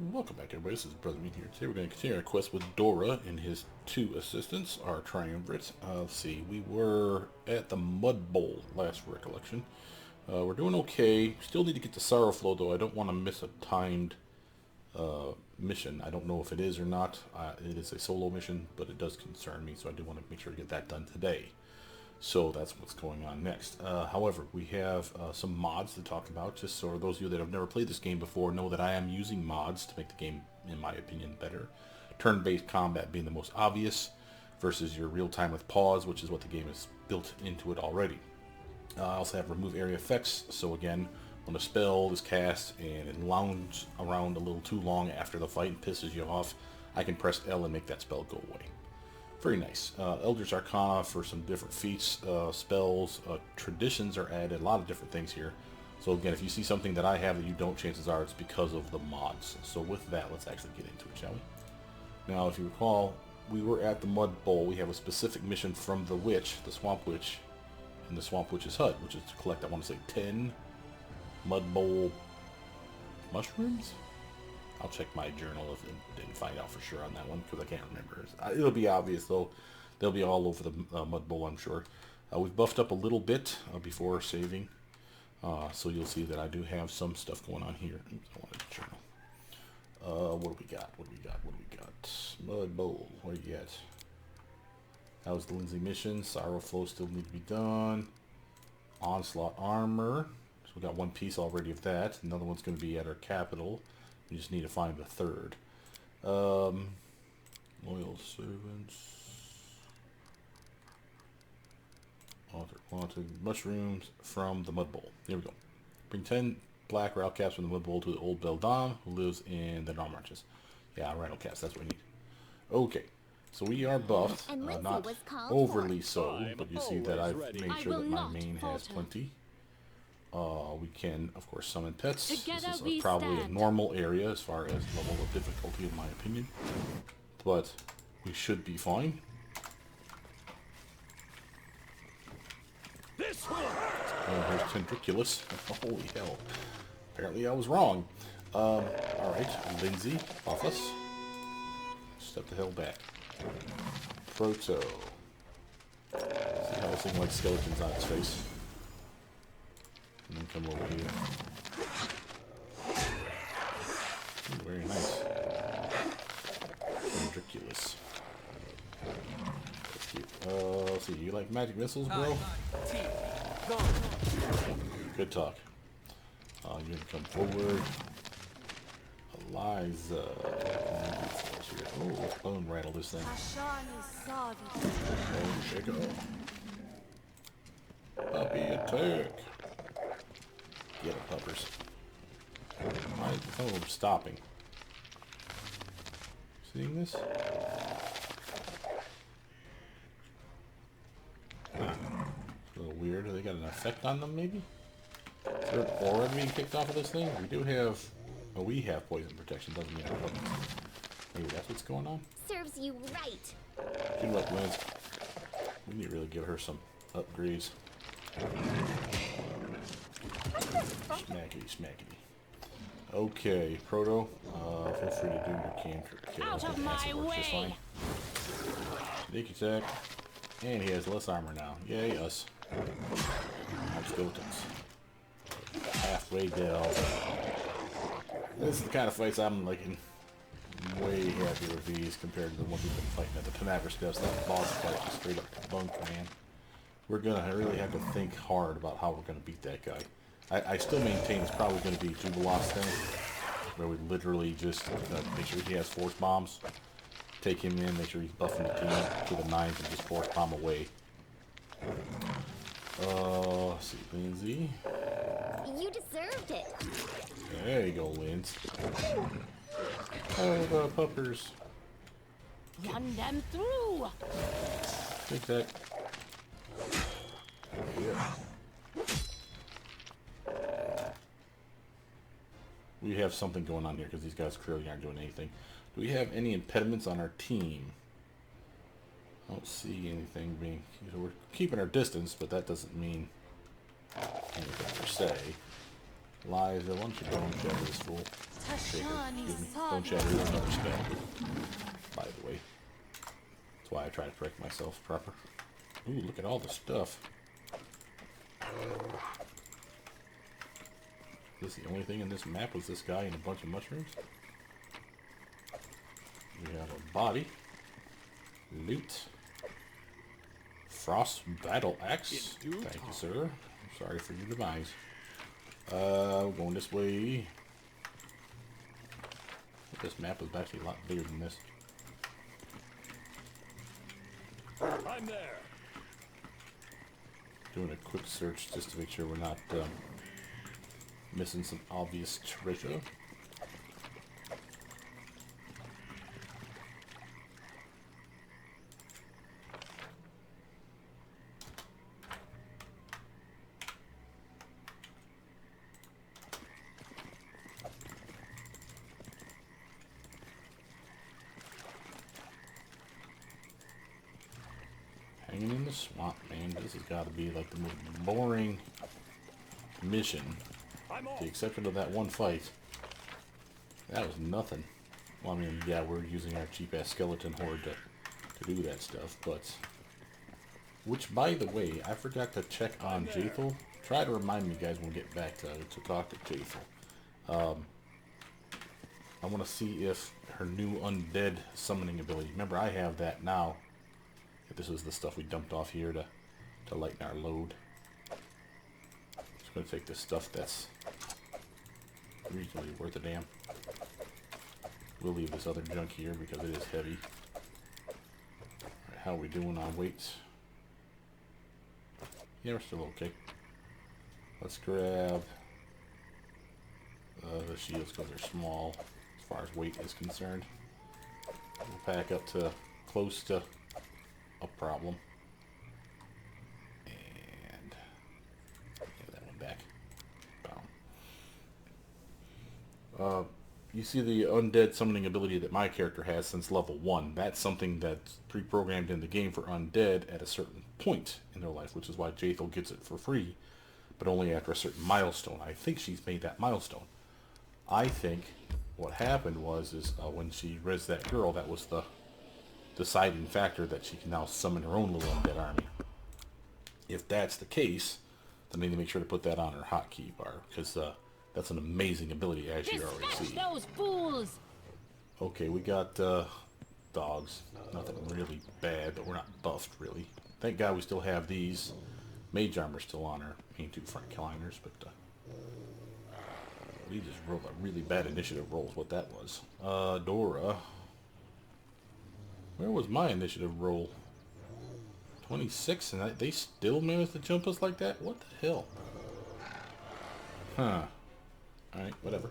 Welcome back, everybody. This is Brother Mean here. Today we're going to continue our quest with Dora and his two assistants, our Triumvirate. Let's see, we were at the Mud Bowl last recollection. We're doing okay. Still need to get to Sorrowflow, though. I don't want to miss a timed mission. I don't know if it is or not. It is a solo mission, but it does concern me, so I do want to make sure to get that done today. So that's what's going on next. However, we have some mods to talk about, just so those of you that have never played this game before know that I am using mods to make the game, in my opinion, better. Turn-based combat being the most obvious, versus your real-time with pause, which is what the game is built into it already. I also have remove area effects, so again, when a spell is cast and it lounges around a little too long after the fight and pisses you off, I can press L and make that spell go away. Very nice. Eldritch Arcana for some different feats, spells, traditions are added, a lot of different things here. So again, if you see something that I have that you don't, chances are it's because of the mods. So with that, let's actually get into it, shall we? Now, if you recall, we were at the Mud Bowl. We have a specific mission from the witch, the Swamp Witch, in the Swamp Witch's hut, which is to collect, I want to say, 10 Mud Bowl mushrooms? I'll check my journal if I didn't find out for sure on that one, because I can't remember. It'll be obvious, though. They'll be all over the Mud Bowl, I'm sure. We've buffed up a little bit before saving, so you'll see that I do have some stuff going on here. I wanted to journal. What do we got? What do we got? What do we got? Mud Bowl. What do you got? That was the Lindsay mission. Sorrowflow still need to be done. Onslaught armor. So we got one piece already of that. Another one's going to be at our capital. We just need to find the third. Loyal servants. Wanted mushrooms from the Mud Bowl. Here we go. Bring 10 black rattle caps from the Mud Bowl to the old Beldam, who lives in the Dark Marches. Yeah, rattle caps, that's what we need. Okay, so we are buffed. Not overly so, but you see that I've made sure that my main has plenty. We can, of course, summon pets. This is probably a normal area as far as level of difficulty, in my opinion. But we should be fine. This will hurt. Here's Tendriculus. Holy hell. Apparently I was wrong. Alright, Lindsay, off us. Step the hell back. Proto. See how this thing like skeletons on its face. And then come over here. Ooh, very nice. Ridiculous. That's cute. Let's see, you like magic missiles, bro? Good talk. You're gonna come forward. Eliza. Oh, let's bone rattle this thing. Oh, shake it up. Puppy attack. Get it, puppers. Alright, some of them stopping. Seeing this? Huh. A little weird. They got an effect on them, maybe? Is there an aura being kicked off of this thing? We do have... Oh, we have poison protection, doesn't mean our puppets. Maybe that's what's going on? Serves you right. Good luck, Liz. We need to really give her some upgrades. Smackety, smackety. Okay, Proto, feel free to do your cantrip. Out of my way! Sneak attack. And he has less armor now. Yay, us. Skeletons. Halfway down. This is the kind of fights I'm liking. Way happier with these compared to the ones we've been fighting at the Tanagra steps. That boss fight is straight up bunk, man. We're gonna really have to think hard about how we're gonna beat that guy. I still maintain it's probably going to be Jubilos's thing, where we literally just make sure he has force bombs, take him in, make sure he's buffing the team to the nines, and just force bomb away. Let's see, Lindsay. You deserved it. There you go, Linz. Oh, the puppers. Run them through. Take that. Yeah. We have something going on here because these guys clearly aren't doing anything. Do we have any impediments on our team? I don't see anything being... So we're keeping our distance, but that doesn't mean anything per se. Liza, why don't you go and grab this fool? Don't shatter another spell, by the way. That's why I try to correct myself proper. Ooh, look at all the stuff. Is this the only thing in this map was this guy and a bunch of mushrooms? We have a body. Loot. Frost battle axe. Thank you, sir. Sorry for your demise. Going this way. This map is actually a lot bigger than this. I'm there. Doing a quick search just to make sure we're not missing some obvious treasure. Hanging in the swamp, man. This has got to be like the most boring mission. With the exception of that one fight. That was nothing. Well, I mean, yeah, we're using our cheap-ass skeleton horde to do that stuff, but... Which, by the way, I forgot to check on Jaethal. Try to remind me, guys, when we get back to talk to Jaethal. I want to see if her new undead summoning ability... Remember, I have that now. This was the stuff we dumped off here to lighten our load. Just going to take this stuff that's reasonably worth a damn. We'll leave this other junk here because it is heavy. Alright, how are we doing on weights? Yeah, we're still okay. Let's grab the shields because they're small as far as weight is concerned. We'll pack up to close to a problem. And yeah, that went back. Boom. You see the undead summoning ability that my character has since level 1. That's something that's pre-programmed in the game for undead at a certain point in their life, which is why Jaethal gets it for free, but only after a certain milestone. I think she's made that milestone. I think what happened was when she rezzed that girl, that was the deciding factor that she can now summon her own little undead army. If that's the case, then I need to make sure to put that on her hotkey bar, because that's an amazing ability, as you already see. Those fools! Okay, we got dogs. Nothing really bad, but we're not buffed, really. Thank God we still have these. Mage armor still on our main two front climbers, but we just rolled a really bad initiative roll is what that was. Dora. Where was my initiative roll? 26, and they still managed to jump us like that? What the hell? Huh. Alright, whatever.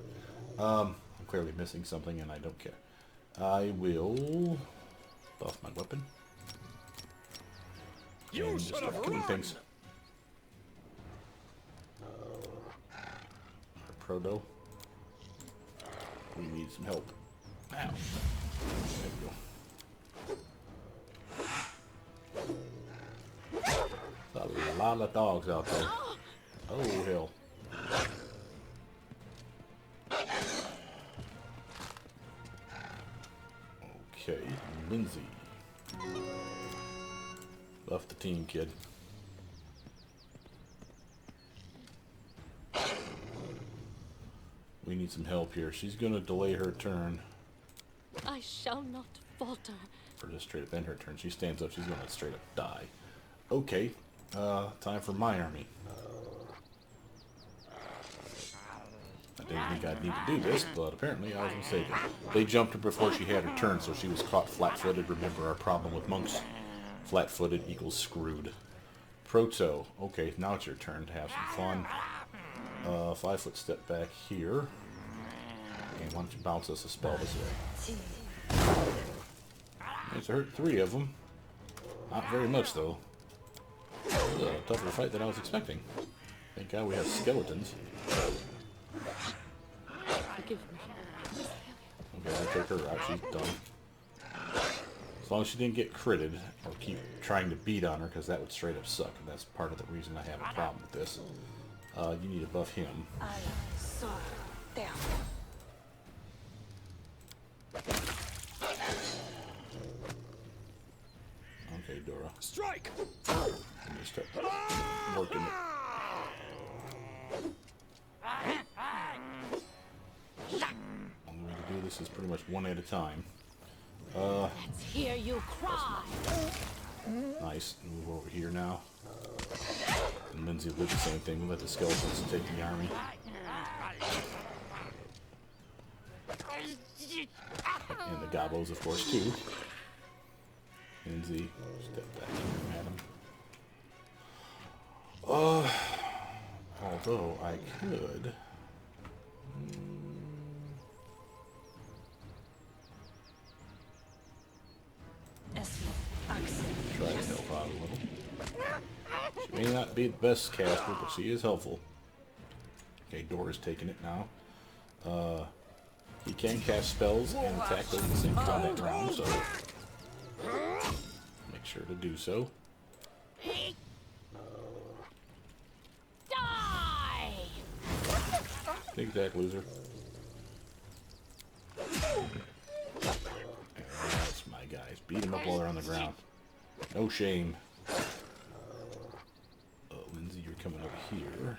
I'm clearly missing something, and I don't care. I will buff my weapon. You should have run! Things. Our Proto. We need some help. Ow. There we go. A lot of dogs out there. Oh, hell. Okay, Lindsay. Buff the team, kid. We need some help here. She's gonna delay her turn. I shall not falter. Or just straight up end her turn. She stands up, she's gonna straight up die. Okay, time for my army. I didn't think I'd need to do this, but apparently I was mistaken. They jumped her before she had her turn, so she was caught flat-footed. Remember our problem with monks? Flat-footed equals screwed. Proto. Okay, now it's your turn to have some fun. 5 foot step back here. And why don't you bounce us a spell this way? It's hurt 3 of them. Not very much, though. It was a tougher fight than I was expecting. Thank God we have skeletons. Forgive me. Okay, I take her out. She's done. As long as she didn't get critted, or keep trying to beat on her, because that would straight up suck, and that's part of the reason I have a problem with this. You need to buff him. Okay, Dora. Strike! Let me start working it. Only way to do this is pretty much one at a time. Let's hear you cry. Nice. Move over here now. And Lindsay will do the same thing. We'll let the skeletons take the army. And the gobos, of course, too. Lindsay, step back here, madam. Although I could... try to help out a little. She may not be the best caster, but she is helpful. Okay, Dora's taking it now. He can cast spells and attack those in the same combat round, so make sure to do so. Die! Sneak attack, loser. That's my guys. Beat them up while they're on the ground. No shame. Lindsay, you're coming over here.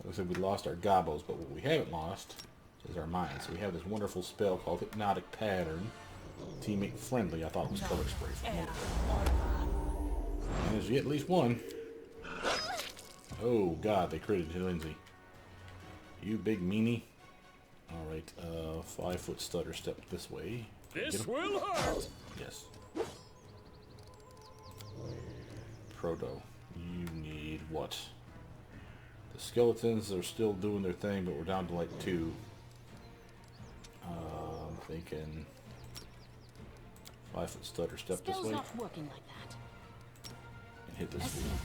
Like I said, we lost our gobos, but what we haven't lost is our minds. So we have this wonderful spell called Hypnotic Pattern. Teammate friendly. I thought it was color spray for a moment. And there's at least one. Oh god, they critted Lindsay. You big meanie. Alright, 5-foot stutter step this way. This will hurt! Yes. Proto, you need what? The skeletons are still doing their thing, but we're down to like 2. I'm thinking 5-foot stutter step this Spell's way not working like that. and hit this fool.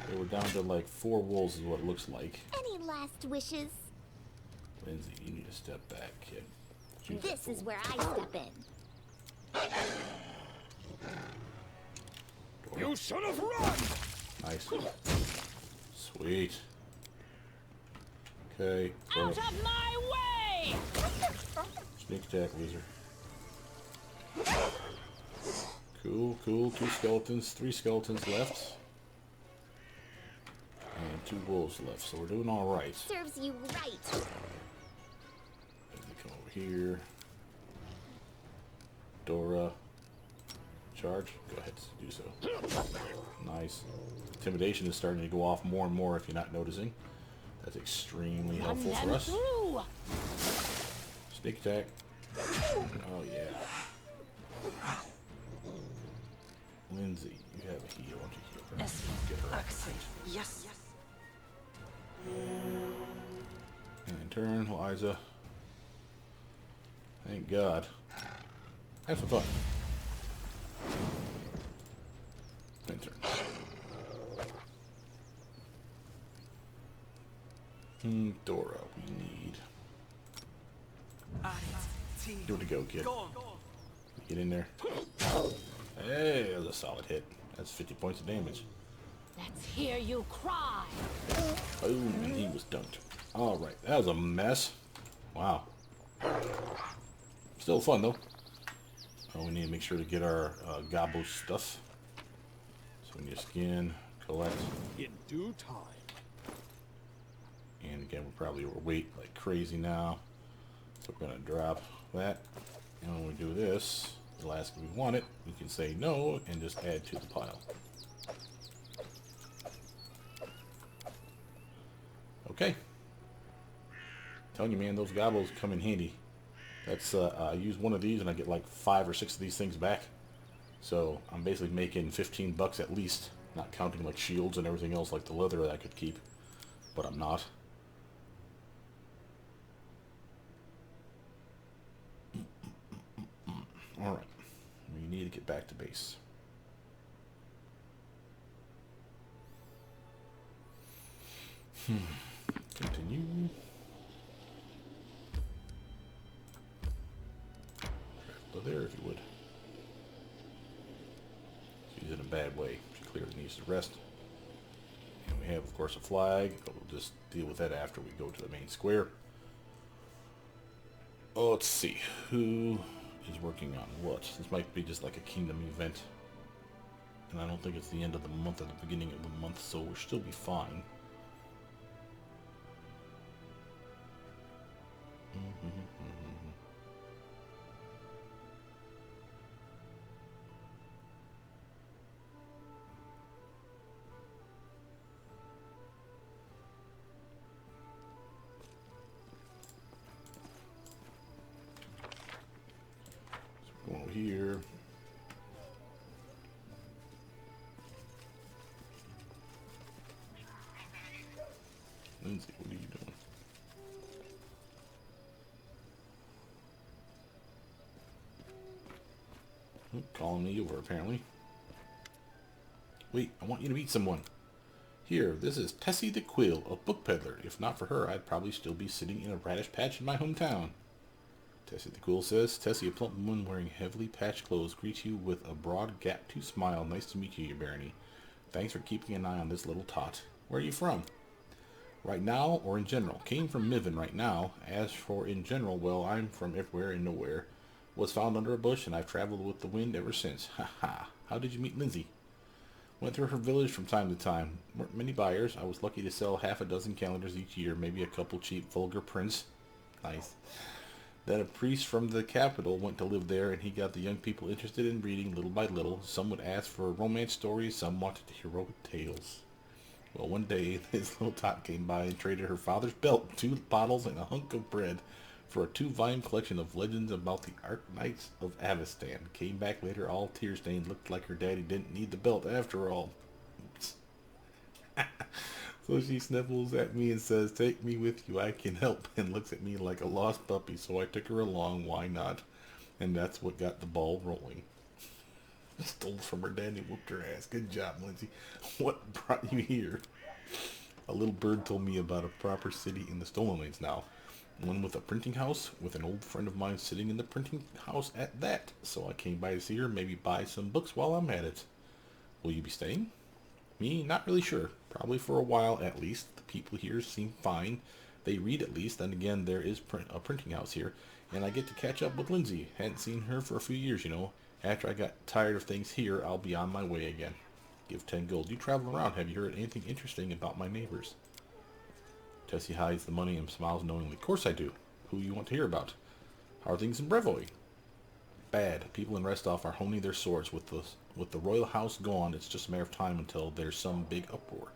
Okay, we're down to like 4 wolves is what it looks like. Any last wishes? Lindsay, you need to step back, kid. Shoot that This is fool. where I step in. Dora. You should have run! Nice. Sweet. Okay. Out of my way! Sneak attack, loser. Cool, cool. 2 skeletons, 3 skeletons left. And 2 wolves left, so we're doing alright. Serves you right. Let me come over here. Dora. Charge. Go ahead, do so. Nice. Intimidation is starting to go off more and more if you're not noticing. That's extremely helpful Run for them us. through. Sneak attack. Oh yeah. Lindsay, you have a heal. Why don't you heal her? Get her up. Yes. And turn, Liza. Thank God. Have some fun. And turn. Dora, we need... Give it a go, kid. Get in there. Hey, that was a solid hit. That's 50 points of damage. Let's hear you cry. Boom, and he was dunked. Alright, that was a mess. Wow. Still fun, though. We need to make sure to get our gobbo stuff. So we need to skin, collect. In due time. And again, we're probably overweight like crazy now. So we're going to drop that. And when we do this, it'll ask if we want it. We can say no and just add to the pile. Okay. Telling you, man, those gobbos come in handy. That's I use one of these and I get like 5 or 6 of these things back. So I'm basically making 15 bucks at least, not counting like shields and everything else like the leather that I could keep, but I'm not. All right, we need to get back to base. Continue. Go there if you would. She's in a bad way. She clearly needs to rest. And we have, of course, a flag. But we'll just deal with that after we go to the main square. Oh, let's see. Who is working on what? This might be just like a kingdom event. And I don't think it's the end of the month or the beginning of the month, so we'll still be fine. So we're going over here. Lindsay, what are you doing? Calling me over, apparently. Wait, I want you to meet someone. Here, this is Tessie the Quill, a book peddler. If not for her, I'd probably still be sitting in a radish patch in my hometown. Tessie the Quill says. Tessie, a plump woman wearing heavily patched clothes, greets you with a broad gap-toothed smile. Nice to meet you, your barony. Thanks for keeping an eye on this little tot. Where are you from? Right now, or in general? Came from Miven right now. As for in general, well, I'm from everywhere and nowhere. Was found under a bush, and I've traveled with the wind ever since. Ha ha. How did you meet Lindsay? Went through her village from time to time. Weren't many buyers. I was lucky to sell half a dozen calendars each year, maybe a couple cheap vulgar prints. Nice. Then a priest from the capital went to live there, and he got the young people interested in reading little by little. Some would ask for romance stories, some wanted heroic tales. Well, one day, his little tot came by and traded her father's belt, 2 bottles, and a hunk of bread for a 2-volume collection of legends about the Archknights of Avestan. Came back later all tear-stained, looked like her daddy didn't need the belt after all. Oops. So she sniffles at me and says, take me with you, I can help, and looks at me like a lost puppy, so I took her along, why not? And that's what got the ball rolling. Stole from her dad and whooped her ass. Good job, Lindsay. What brought you here? A little bird told me about a proper city in the Stolen Lands now. One with a printing house, with an old friend of mine sitting in the printing house at that. So I came by to see her, maybe buy some books while I'm at it. Will you be staying? Me? Not really sure. Probably for a while at least. The people here seem fine. They read at least. Then again, there is a printing house here. And I get to catch up with Lindsay. Hadn't seen her for a few years, you know. After I got tired of things here, I'll be on my way again. Give 10 gold. You travel around. Have you heard anything interesting about my neighbors? Tessie hides the money and smiles knowingly. Of course I do. Who you want to hear about? How are things in Brevoy? Bad. People in Restov are honing their swords. With the royal house gone, it's just a matter of time until there's some big uproar.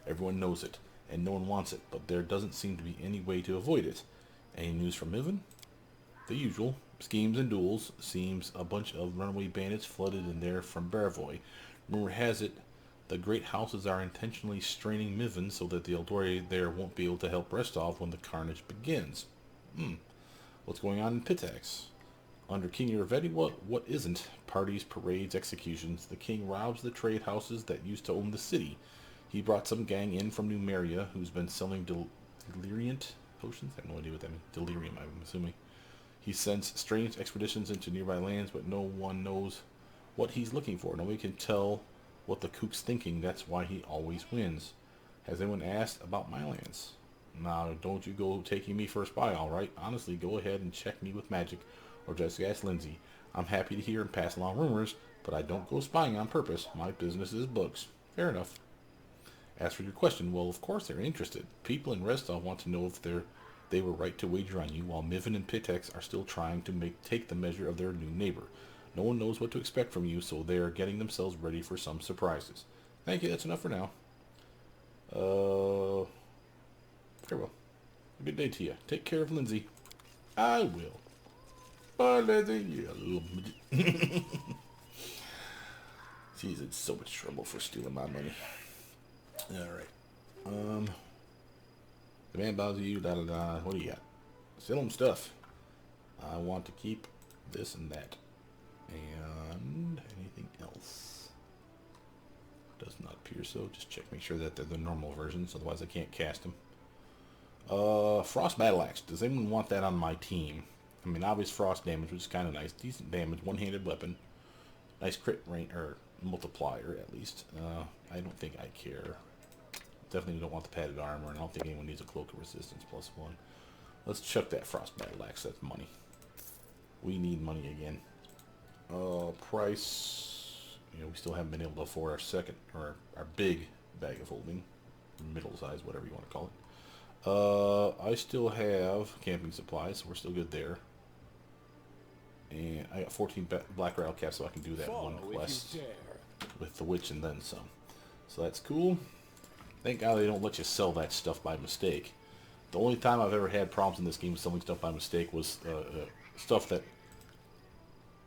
Everyone knows it, and no one wants it, but there doesn't seem to be any way to avoid it. Any news from Miven? The usual. Schemes and duels. Seems a bunch of runaway bandits flooded in there from Brevoy. Rumor has it, the great houses are intentionally straining Miven so that the Eldorei there won't be able to help Restov when the carnage begins. What's going on in Pitax? Under King Uravetti, what isn't? Parties, parades, executions. The king robs the trade houses that used to own the city. He brought some gang in from Numeria who's been selling deliriant potions? I have no idea what that means. Delirium, I'm assuming. He sends strange expeditions into nearby lands, but no one knows what he's looking for. Nobody can tell what the kook's thinking. That's why he always wins. Has anyone asked about my lands? Now, don't you go taking me for a spy, alright? Honestly, go ahead and check me with magic, or just ask Lindsay. I'm happy to hear and pass along rumors, but I don't go spying on purpose. My business is books. Fair enough. As for your question, well, of course they're interested. People in Restov want to know if they were right to wager on you, while Miven and Pitex are still trying to take the measure of their new neighbor. No one knows what to expect from you, so they are getting themselves ready for some surprises. Thank you, that's enough for now. Farewell. A good day to you. Take care of Lindsay. I will. Bye, Lindsay, you little midget. She's in so much trouble for stealing my money. Alright. The man bothers you, da da da. What do you got? Sell him stuff. I want to keep this and that. And anything else? Does not appear so. Just check, make sure that they're the normal versions, otherwise I can't cast them. Frost Battle Axe. Does anyone want that on my team? I mean, obvious frost damage, which is kind of nice. Decent damage, one-handed weapon. Nice crit range, or multiplier, at least. I don't think I care. Definitely don't want the padded armor, and I don't think anyone needs a cloak of resistance +1. Let's chuck that frostbite axe. That's money. We need money again. Price. You know, we still haven't been able to afford our second, or our big bag of holding, middle size, whatever you want to call it. I still have camping supplies, so we're still good there. And I got 14 black rattle caps, so I can do that one quest with the witch and then some. So that's cool. Thank God they don't let you sell that stuff by mistake. The only time I've ever had problems in this game with selling stuff by mistake was stuff that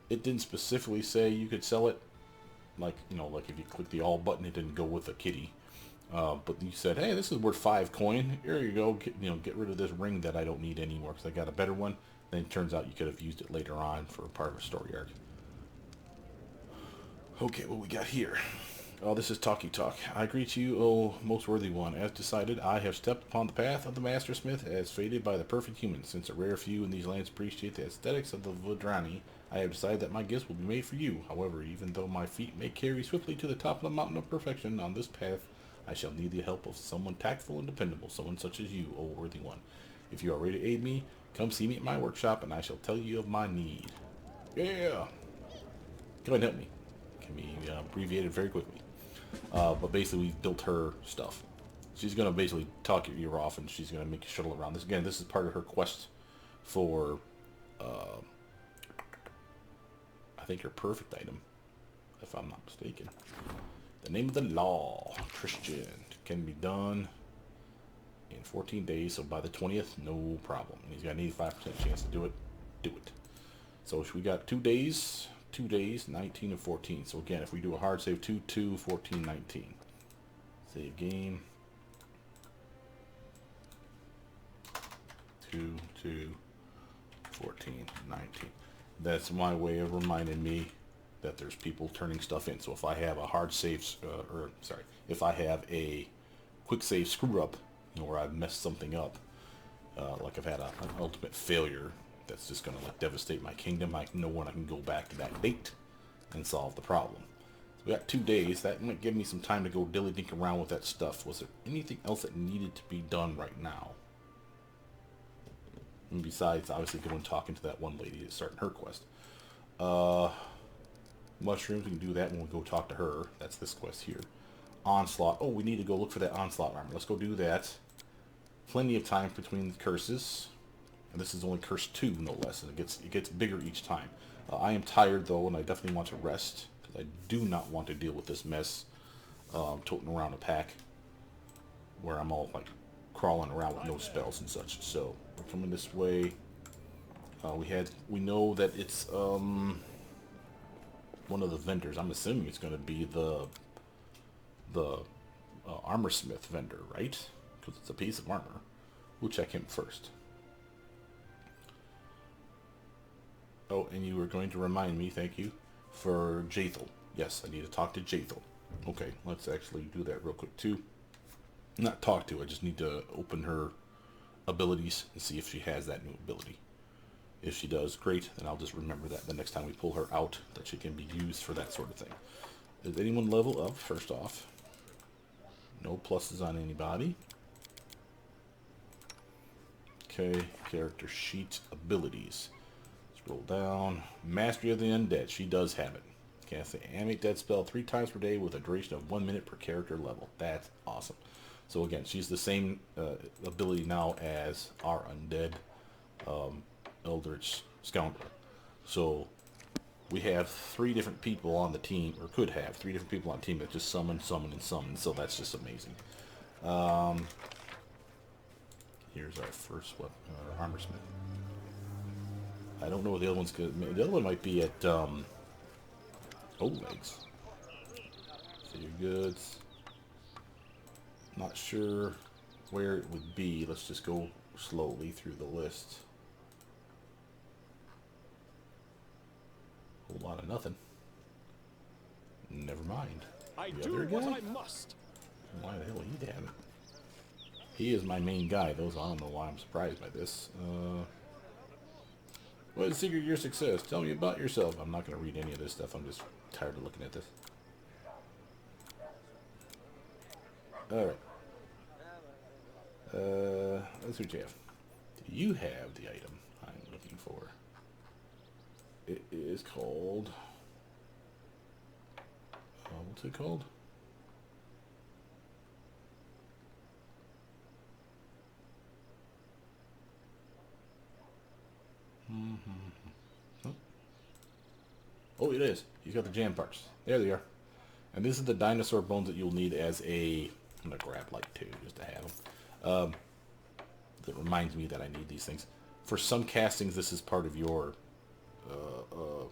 it didn't specifically say you could sell it. Like, you know, like if you click the all button, it didn't go with the kitty. But you said, hey, this is worth 5 coin. Here you go. Get rid of this ring that I don't need anymore because I got a better one. Then it turns out you could have used it later on for part of a story arc. Okay, what we got here? Oh, this is Talkie Talk. I greet you, oh most worthy one. As decided, I have stepped upon the path of the Mastersmith as fated by the perfect human. Since a rare few in these lands appreciate the aesthetics of the Vodrani, I have decided that my gifts will be made for you. However, even though my feet may carry swiftly to the top of the mountain of perfection, on this path I shall need the help of someone tactful and dependable, someone such as you, O worthy one. If you are ready to aid me, come see me at my workshop, and I shall tell you of my need. Yeah! Go ahead and help me. Can be abbreviated very quickly. But basically, we built her stuff. She's going to basically talk your ear off, and she's going to make you shuttle around. This again, this is part of her quest for, I think, her perfect item, if I'm not mistaken. The name of the law, Christian, can be done in 14 days, so by the 20th, no problem. And he's got an 85% chance to do it. Do it. So we got 2 days. 2 days, 19 and 14. So again, if we do a hard save, 2, 2, 14, 19. Save game. 2, 2, 14, 19. That's my way of reminding me that there's people turning stuff in. So if I have a hard save, if I have a quick save screw up, where I've messed something up, like I've had an ultimate failure, that's just going to devastate my kingdom, I know when I can go back to that date and solve the problem. So we got 2 days. That might give me some time to go dilly-dink around with that stuff. Was there anything else that needed to be done right now? And besides, obviously, going and talking to that one lady that's starting her quest. Mushrooms, we can do that when we go talk to her. That's this quest here. Onslaught. Oh, we need to go look for that onslaught armor. Let's go do that. Plenty of time between the curses. And this is only curse 2, no less, and it gets bigger each time. I am tired, though, and I definitely want to rest, because I do not want to deal with this mess, toting around a pack, where I'm all, like, crawling around with no spells and such. So, we're coming this way. We know that it's, one of the vendors. I'm assuming it's going to be the armorsmith vendor, right? Because it's a piece of armor. We'll check him first. Oh, and you were going to remind me, thank you, for Jaethel. Yes, I need to talk to Jaethel. Okay, let's actually do that real quick, too. Not talk to, I just need to open her abilities and see if she has that new ability. If she does, great, then I'll just remember that the next time we pull her out, that she can be used for that sort of thing. Does anyone level up, first off? No pluses on anybody. Okay, character sheet, abilities. Scroll down. Mastery of the Undead. She does have it. Cast the animate dead spell 3 times per day with a duration of 1 minute per character level. That's awesome. So again, she's the same ability now as our undead Eldritch Scoundrel. So we have 3 different people on the team, or could have 3 different people on the team that just summon, summon, and summon. So that's just amazing. Here's our first armorsmith. I don't know what the other one's good. The other one might be at Old Legs. So your goods. Not sure where it would be. Let's just go slowly through the list. Whole lot of nothing. Never mind. I The do other what guy? I must. Why the hell he damn it? He is my main guy. I don't know why I'm surprised by this. What is the secret of your success? Tell me about yourself. I'm not going to read any of this stuff. I'm just tired of looking at this. Alright. Let's see what you have. Do you have the item I'm looking for? It is called... what's it called? Oh, it is. He's got the jam parts. There they are. And this is the dinosaur bones that you'll need as a... I'm going to grab like two just to have them. That reminds me that I need these things. For some castings, this is part of your... God,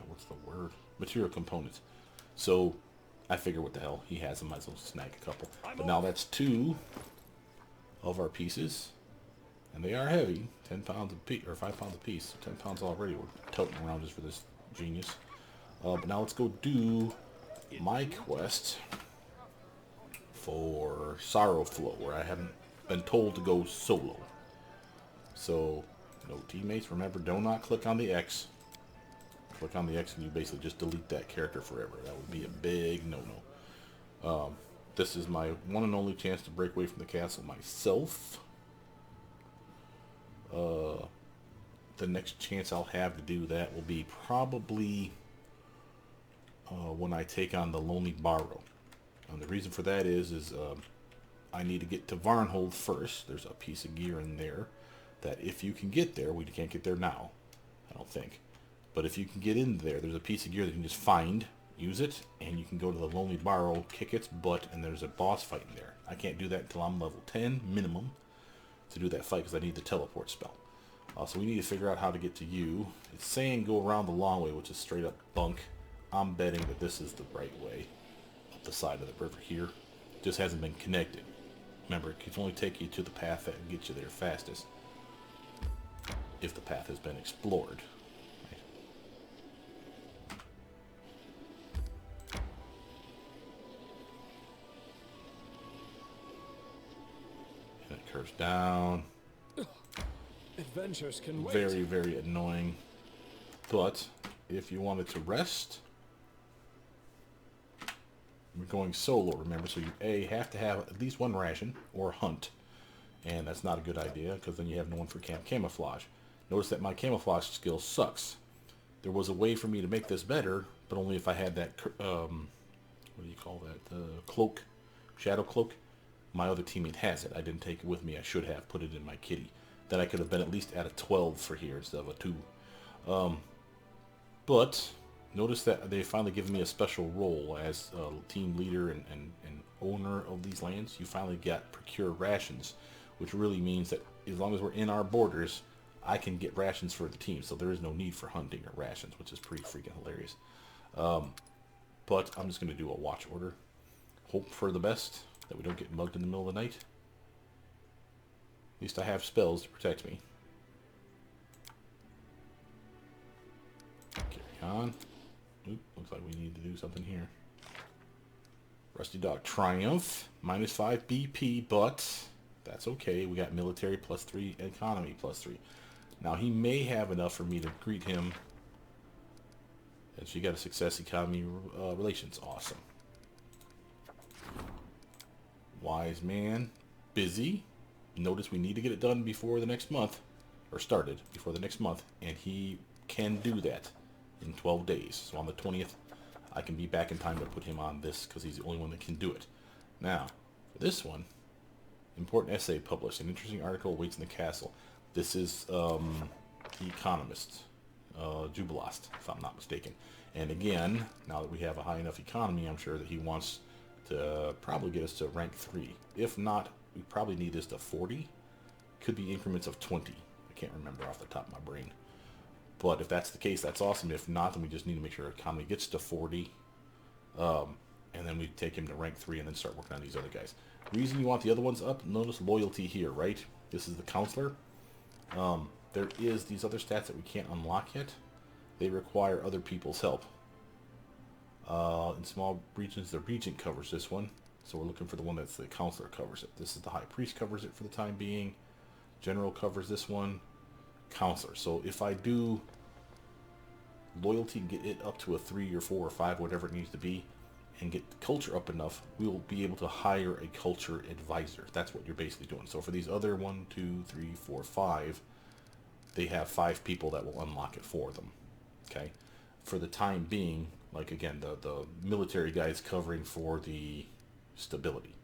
what's the word? Material components. So, I figure what the hell. He has them. Might as well snag a couple. But now that's 2 of our pieces. And they are heavy. 10 pounds a piece, or 5 pounds a piece. So 10 pounds already. We're toting around just for this genius. But now let's go do my quest for Sorrowflow, where I haven't been told to go solo. So, no teammates. Remember, do not click on the X. Click on the X and you basically just delete that character forever. That would be a big no-no. This is my one and only chance to break away from the castle myself. The next chance I'll have to do that will be probably when I take on the Lonely Barrow. And the reason for that is I need to get to Varnhold first. There's a piece of gear in there that if you can get there, we can't get there now, I don't think. But if you can get in there, there's a piece of gear that you can just find, use it, and you can go to the Lonely Barrow, kick its butt, and there's a boss fight in there. I can't do that until I'm level 10 minimum to do that fight because I need the teleport spell. So we need to figure out how to get to you. It's saying go around the long way, which is straight up bunk. I'm betting that this is the right way. Up the side of the river here. Just hasn't been connected. Remember, it can only take you to the path that can get you there fastest. If the path has been explored. And it curves down. Adventures can wait. Very, very annoying. But if you wanted to rest, we're going solo, remember, so you have to have at least one ration or hunt. And that's not a good idea because then you have no one for camouflage. Notice that my camouflage skill sucks. There was a way for me to make this better, but only if I had that, what do you call that, cloak, shadow cloak. My other teammate has it. I didn't take it with me. I should have put it in my kitty. Then I could have been at least at a 12 for here instead of a 2. But notice that they finally given me a special role as team leader and owner of these lands. You finally got procure rations, which really means that as long as we're in our borders, I can get rations for the team. So there is no need for hunting or rations, which is pretty freaking hilarious. But I'm just going to do a watch order. Hope for the best, that we don't get mugged in the middle of the night. At least I have spells to protect me. Carry on. Oop, looks like we need to do something here. Rusty Dog Triumph. -5 BP, but that's okay. We got military +3, economy +3. Now he may have enough for me to greet him. And she got a success economy relations. Awesome. Wise man. Busy. Notice we need to get it done before the next month, or started before the next month, and he can do that in 12 days. So on the 20th, I can be back in time to put him on this because he's the only one that can do it. Now, for this one, important essay published. An interesting article awaits in the castle. This is The Economist, Jubilost, if I'm not mistaken. And again, now that we have a high enough economy, I'm sure that he wants to probably get us to rank 3. If not, we probably need this to 40. Could be increments of 20. I can't remember off the top of my brain. But if that's the case, that's awesome. If not, then we just need to make sure our economy gets to 40. And then we take him to rank 3 and then start working on these other guys. Reason you want the other ones up, notice loyalty here, right? This is the counselor. There is these other stats that we can't unlock yet. They require other people's help. In small regions, the regent covers this one. So we're looking for the one that's the counselor covers it. This is the high priest covers it for the time being. General covers this one. Counselor. So if I do loyalty, get it up to a 3 or 4 or 5, whatever it needs to be, and get the culture up enough, we will be able to hire a culture advisor. That's what you're basically doing. So for these other 1, 2, 3, 4, 5, they have 5 people that will unlock it for them. Okay. For the time being, like again, the military guy is covering for the stability.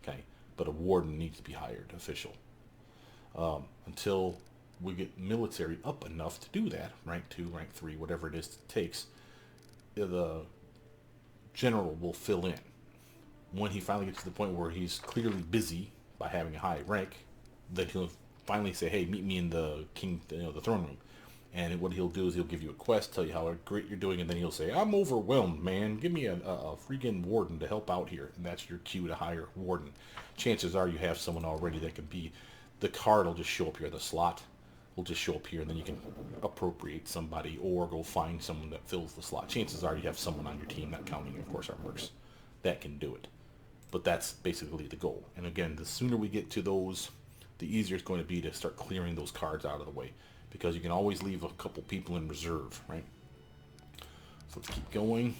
Okay. But a warden needs to be hired, official. Until we get military up enough to do that, rank 2, rank 3, whatever it is it takes, the general will fill in. When he finally gets to the point where he's clearly busy by having a high rank, then he'll finally say, "Hey, meet me in the the throne room." And what he'll do is he'll give you a quest, tell you how great you're doing, and then he'll say, "I'm overwhelmed, man. Give me a freaking warden to help out here." And that's your cue to hire warden. Chances are you have someone already that can be. The card will just show up here. The slot will just show up here, and then you can appropriate somebody or go find someone that fills the slot. Chances are you have someone on your team, not counting, of course, our mercs, that can do it. But that's basically the goal. And again, the sooner we get to those, the easier it's going to be to start clearing those cards out of the way. Because you can always leave a couple people in reserve, right? So let's keep going.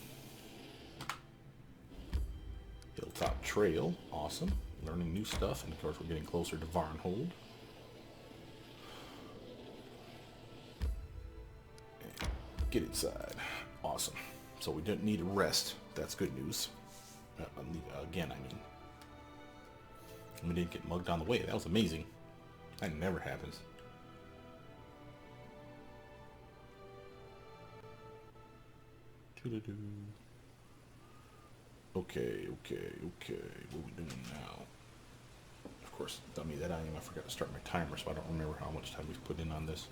Hilltop Trail, awesome. Learning new stuff, and of course we're getting closer to Varnhold. And get inside. Awesome. So we didn't need a rest. That's good news. Again, I mean. We didn't get mugged on the way. That was amazing. That never happens. Okay. What are we doing now? Of course, dummy that I am. I forgot to start my timer, so I don't remember how much time we've put in on this.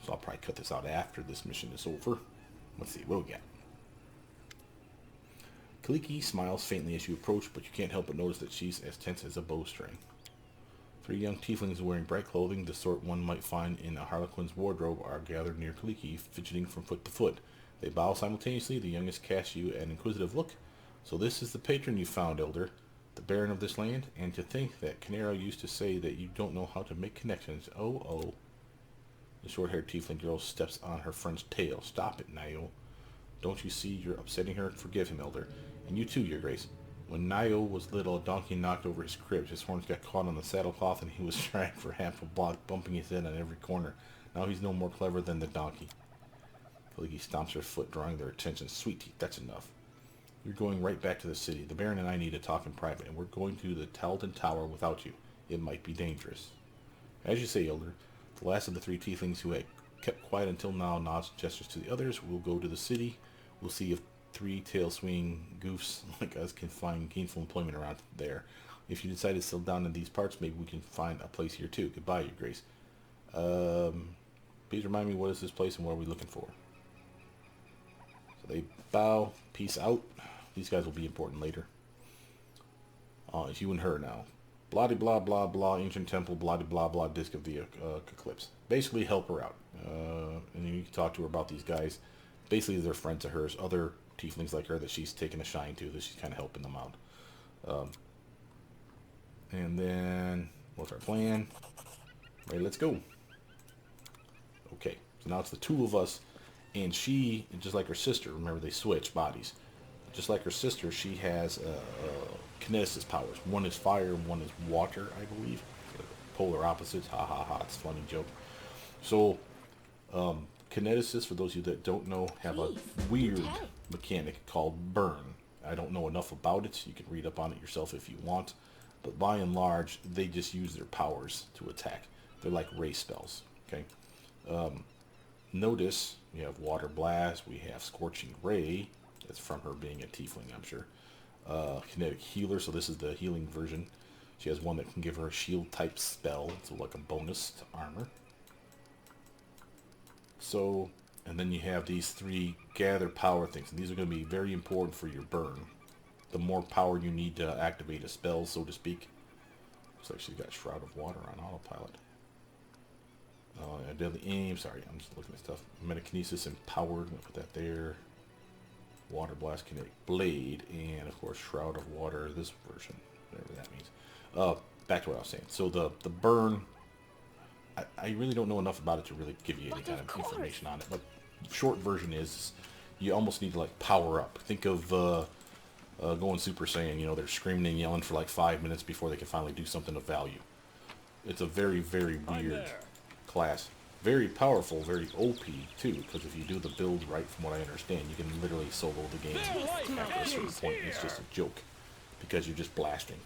So I'll probably cut this out after this mission is over. Let's see, what do we got? Kaliki smiles faintly as you approach, but you can't help but notice that she's as tense as a bowstring. 3 young tieflings wearing bright clothing, the sort one might find in a harlequin's wardrobe, are gathered near Kaliki, fidgeting from foot to foot. They bow simultaneously. The youngest casts you an inquisitive look. "So this is the patron you found, Elder, the Baron of this land? And to think that Canero used to say that you don't know how to make connections. Oh. The short-haired tiefling girl steps on her friend's tail. "Stop it, Nayo. Don't you see you're upsetting her? Forgive him, Elder. And you too, Your Grace. When Nayo was little, a donkey knocked over his crib. His horns got caught on the saddlecloth, and he was dragged for half a block, bumping his head on every corner. Now he's no more clever than the donkey." Kaliki stomps her foot, drawing their attention. "Sweet teeth, that's enough. You're going right back to the city. The Baron and I need to talk in private, and we're going to the Talton Tower without you. It might be dangerous." "As you say, Elder." The last of the 3 tieflings who had kept quiet until now nods and gestures to the others. "We'll go to the city. We'll see if 3 tail-swinging goofs like us can find gainful employment around there. If you decide to settle down in these parts, maybe we can find a place here too. Goodbye, Your Grace. Please remind me, what is this place and what are we looking for?" So they bow. Peace out. These guys will be important later. It's you and her now. Blah blah blah blah. Ancient temple. Blah blah blah. Disc of the eclipse. Basically, help her out. And you can talk to her about these guys. Basically, they're friends of hers. Other tieflings like her that she's taken a shine to. That she's kind of helping them out. And then what's our plan? Right, let's go. Okay. So now it's the 2 of us. And she, just like her sister, remember they switch bodies. Just like her sister, she has kineticist powers. One is fire and one is water, I believe. Polar opposites. Ha ha ha. It's a funny joke. So, kineticists, for those of you that don't know, have a weird mechanic called burn. I don't know enough about it. You can read up on it yourself if you want. But by and large, they just use their powers to attack. They're like ray spells. Okay. Notice we have Water Blast, we have Scorching Ray. That's from her being a tiefling, I'm sure. Kinetic Healer, so this is the healing version. She has one that can give her a shield type spell, so like a bonus to armor. So, and then you have these 3 gather power things, and these are going to be very important for your burn. The more power you need to activate a spell, so to speak. Looks like she's got Shroud of Water on autopilot. Deadly Aim, sorry, I'm just looking at stuff. Metakinesis Empowered, I'm going to put that there. Water Blast, Kinetic Blade, and of course Shroud of Water, this version, whatever that means. Back to what I was saying. So the burn, I really don't know enough about it to really give you any kind of information on it, but the short version is you almost need to like power up. Think of going Super Saiyan. You know, they're screaming and yelling for like 5 minutes before they can finally do something of value. It's a very, very weird class. Very powerful, very OP too, because if you do the build right, from what I understand, you can literally solo the game after a certain point. It's just a joke, because you're just blasting,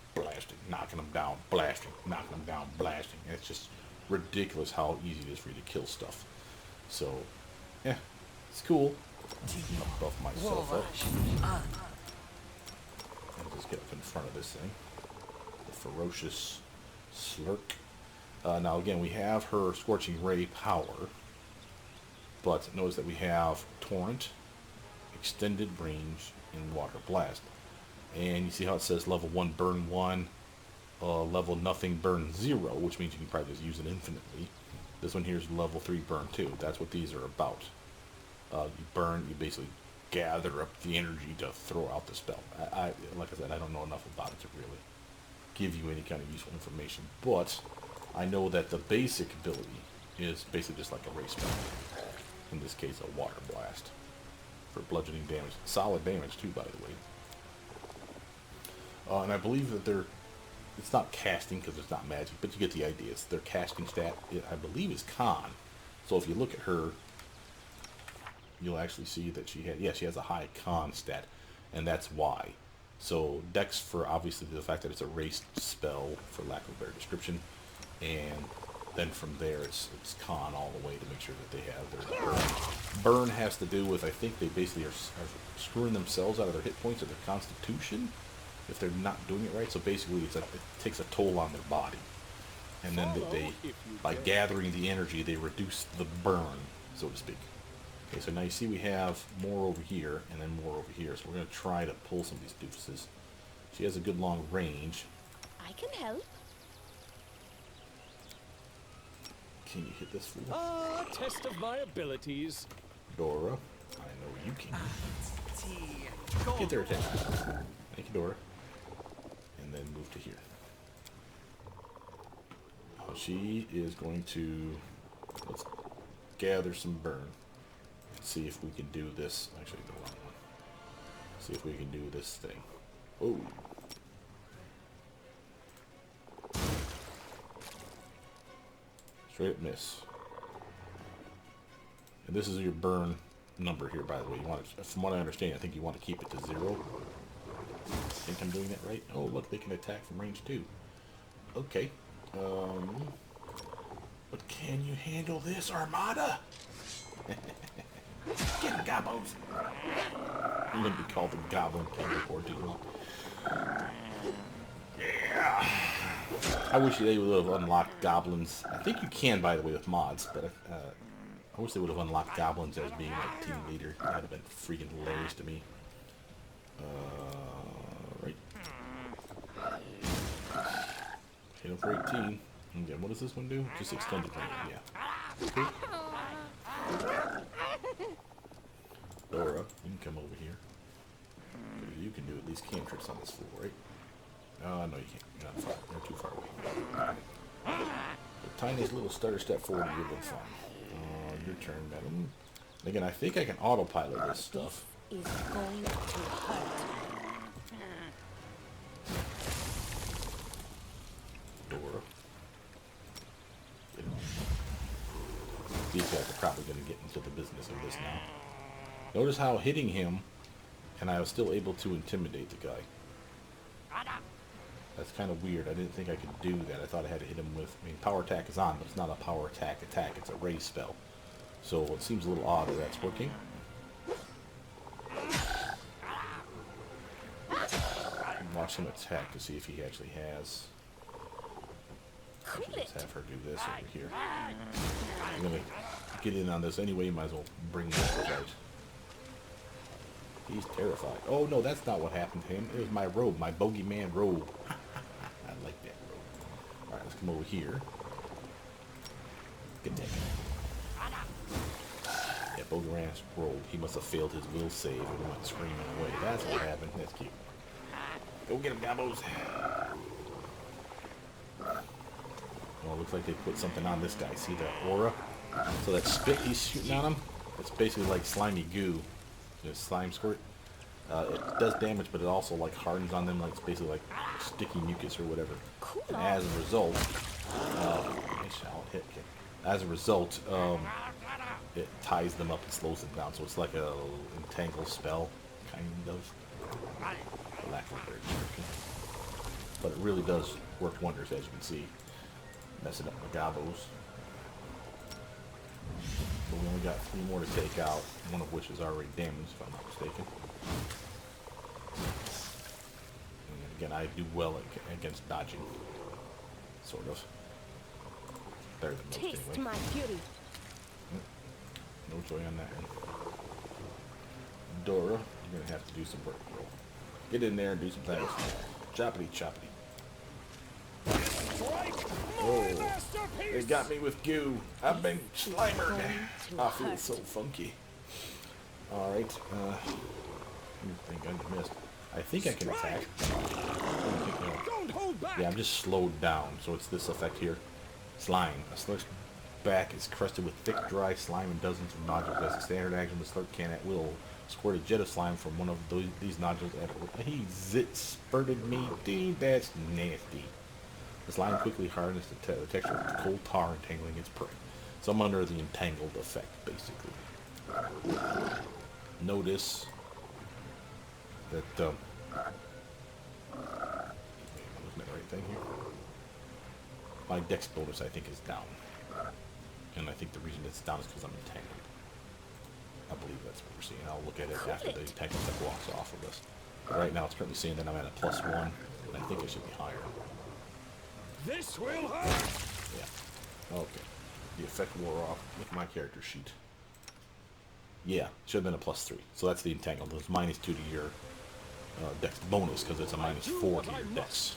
knocking them down, blasting, knocking them down, blasting. And it's just ridiculous how easy it is for you to kill stuff. So, yeah, it's cool. I'll buff myself up. And just get up in front of this thing. The ferocious Slurk. Now again, we have her Scorching Ray power, but notice that we have Torrent, Extended Range, and Water Blast. And you see how it says level 1 burn 1, level nothing burn 0, which means you can probably just use it infinitely. This one here is level 3 burn 2. That's what these are about. You burn, you basically gather up the energy to throw out the spell. Like I said, I don't know enough about it to really give you any kind of useful information, but I know that the basic ability is basically just like a ray spell. In this case, a Water Blast for bludgeoning damage. Solid damage too, by the way. And I believe that it's not casting because it's not magic, but you get the idea. It's their casting stat, I believe, is Con. So if you look at her, you'll actually see that she has a high Con stat, and that's why. So Dex for obviously the fact that it's a race spell, for lack of a better description, and then from there it's Con all the way to make sure that they have their burn. Burn has to do with, I think they basically are screwing themselves out of their hit points or their constitution if they're not doing it right. So basically it takes a toll on their body, and then they by gathering the energy, they reduce the burn, so to speak. Okay, so now you see we have more over here and then more over here, so we're going to try to pull some of these doofuses. She has a good long range. I can help. Can you hit this fool? Test of my abilities. Dora, I know you can. Get their attention. Thank you, Dora. And then move to here. She is going to, let's gather some burn. See if we can do this. Actually, the wrong one. See if we can do this thing. Oh. Straight up miss. And this is your burn number here, by the way. You want to, from what I understand, I think you want to keep it to 0. I think I'm doing that right. Oh, look, they can attack from range 2. Okay. But can you handle this, Armada? Get him, goblins! I'm gonna be called the Goblin King before too long. Yeah. I wish they would have unlocked goblins. I think you can, by the way, with mods, but I wish they would have unlocked goblins as being like team leader. That would have been freaking hilarious to me. Right. Hit him for 18. Again, what does this one do? Just extended range, yeah. Okay. Dora, you can come over here. You can do at least cantrips on this floor, right? No, you can't. You're not far. You're too far away. The tiniest little stutter step forward would have been fun. Your turn, madam. Again, I think I can autopilot this stuff. Is going to hurt. Dora. These guys are probably going to get into the business of this now. Notice how hitting him, and I was still able to intimidate the guy. That's kind of weird. I didn't think I could do that. I thought I had to hit him with... I mean, power attack is on, but it's not a power attack. It's a raise spell. So it seems a little odd that that's working. Watch him attack to see if he actually has... Let's have her do this over here. I'm going to get in on this anyway. Might as well bring this out. He's terrified. Oh, no, that's not what happened to him. It was my robe, my bogeyman robe. I like that robe. Alright, let's come over here. Get that guy. Yeah, bogeyman's robe. He must have failed his will save and went screaming away. That's what happened. That's cute. Go get him, Gabos. Well, it looks like they put something on this guy. See that aura? So that spit he's shooting on him? It's basically like slimy goo. His slime squirt. It does damage, but it also like hardens on them, like it's basically like sticky mucus or whatever. Cool And off. as a result, as a result, it ties them up and slows them down. So it's like a entangle spell, kind of, for lack of a better description. But it really does work wonders, as you can see, messing up my gobos. But we only got 3 more to take out, one of which is already damaged, if I'm not mistaken. And again, I do well against dodging, sort of. Better than most, Taste anyway. my fury. No joy on that one. Dora, you're gonna have to do some work, bro. Get in there and do some things. Choppity choppity. Oh, they got me with goo. I've been slimered. I feel so funky. Alright, think I missed. I think I can attack. Don't hold back. Yeah, I'm just slowed down, so it's this effect here. Slime. A slurp's back is crusted with thick, dry slime and dozens of nodules. As a standard action, the slurp can at will squirt a jet of slime from one of these nodules at a... He spurted me. Dude, that's nasty. The slime quickly hardens the texture of cold tar, entangling its prey. So I'm under the entangled effect, basically. Notice that, wait, am I looking at the right thing here? My dex bonus, I think, is down. And I think the reason it's down is because I'm entangled. I believe that's what we're seeing. I'll look at it after the entangled effect walks off of us. But right now, it's currently saying that I'm at a +1, and I think I should be higher. This will hurt. Yeah. Okay. The effect wore off with my character sheet. Yeah, should have been a +3. So that's the entangled. It's -2 to your dex bonus because it's a -4 to your dex.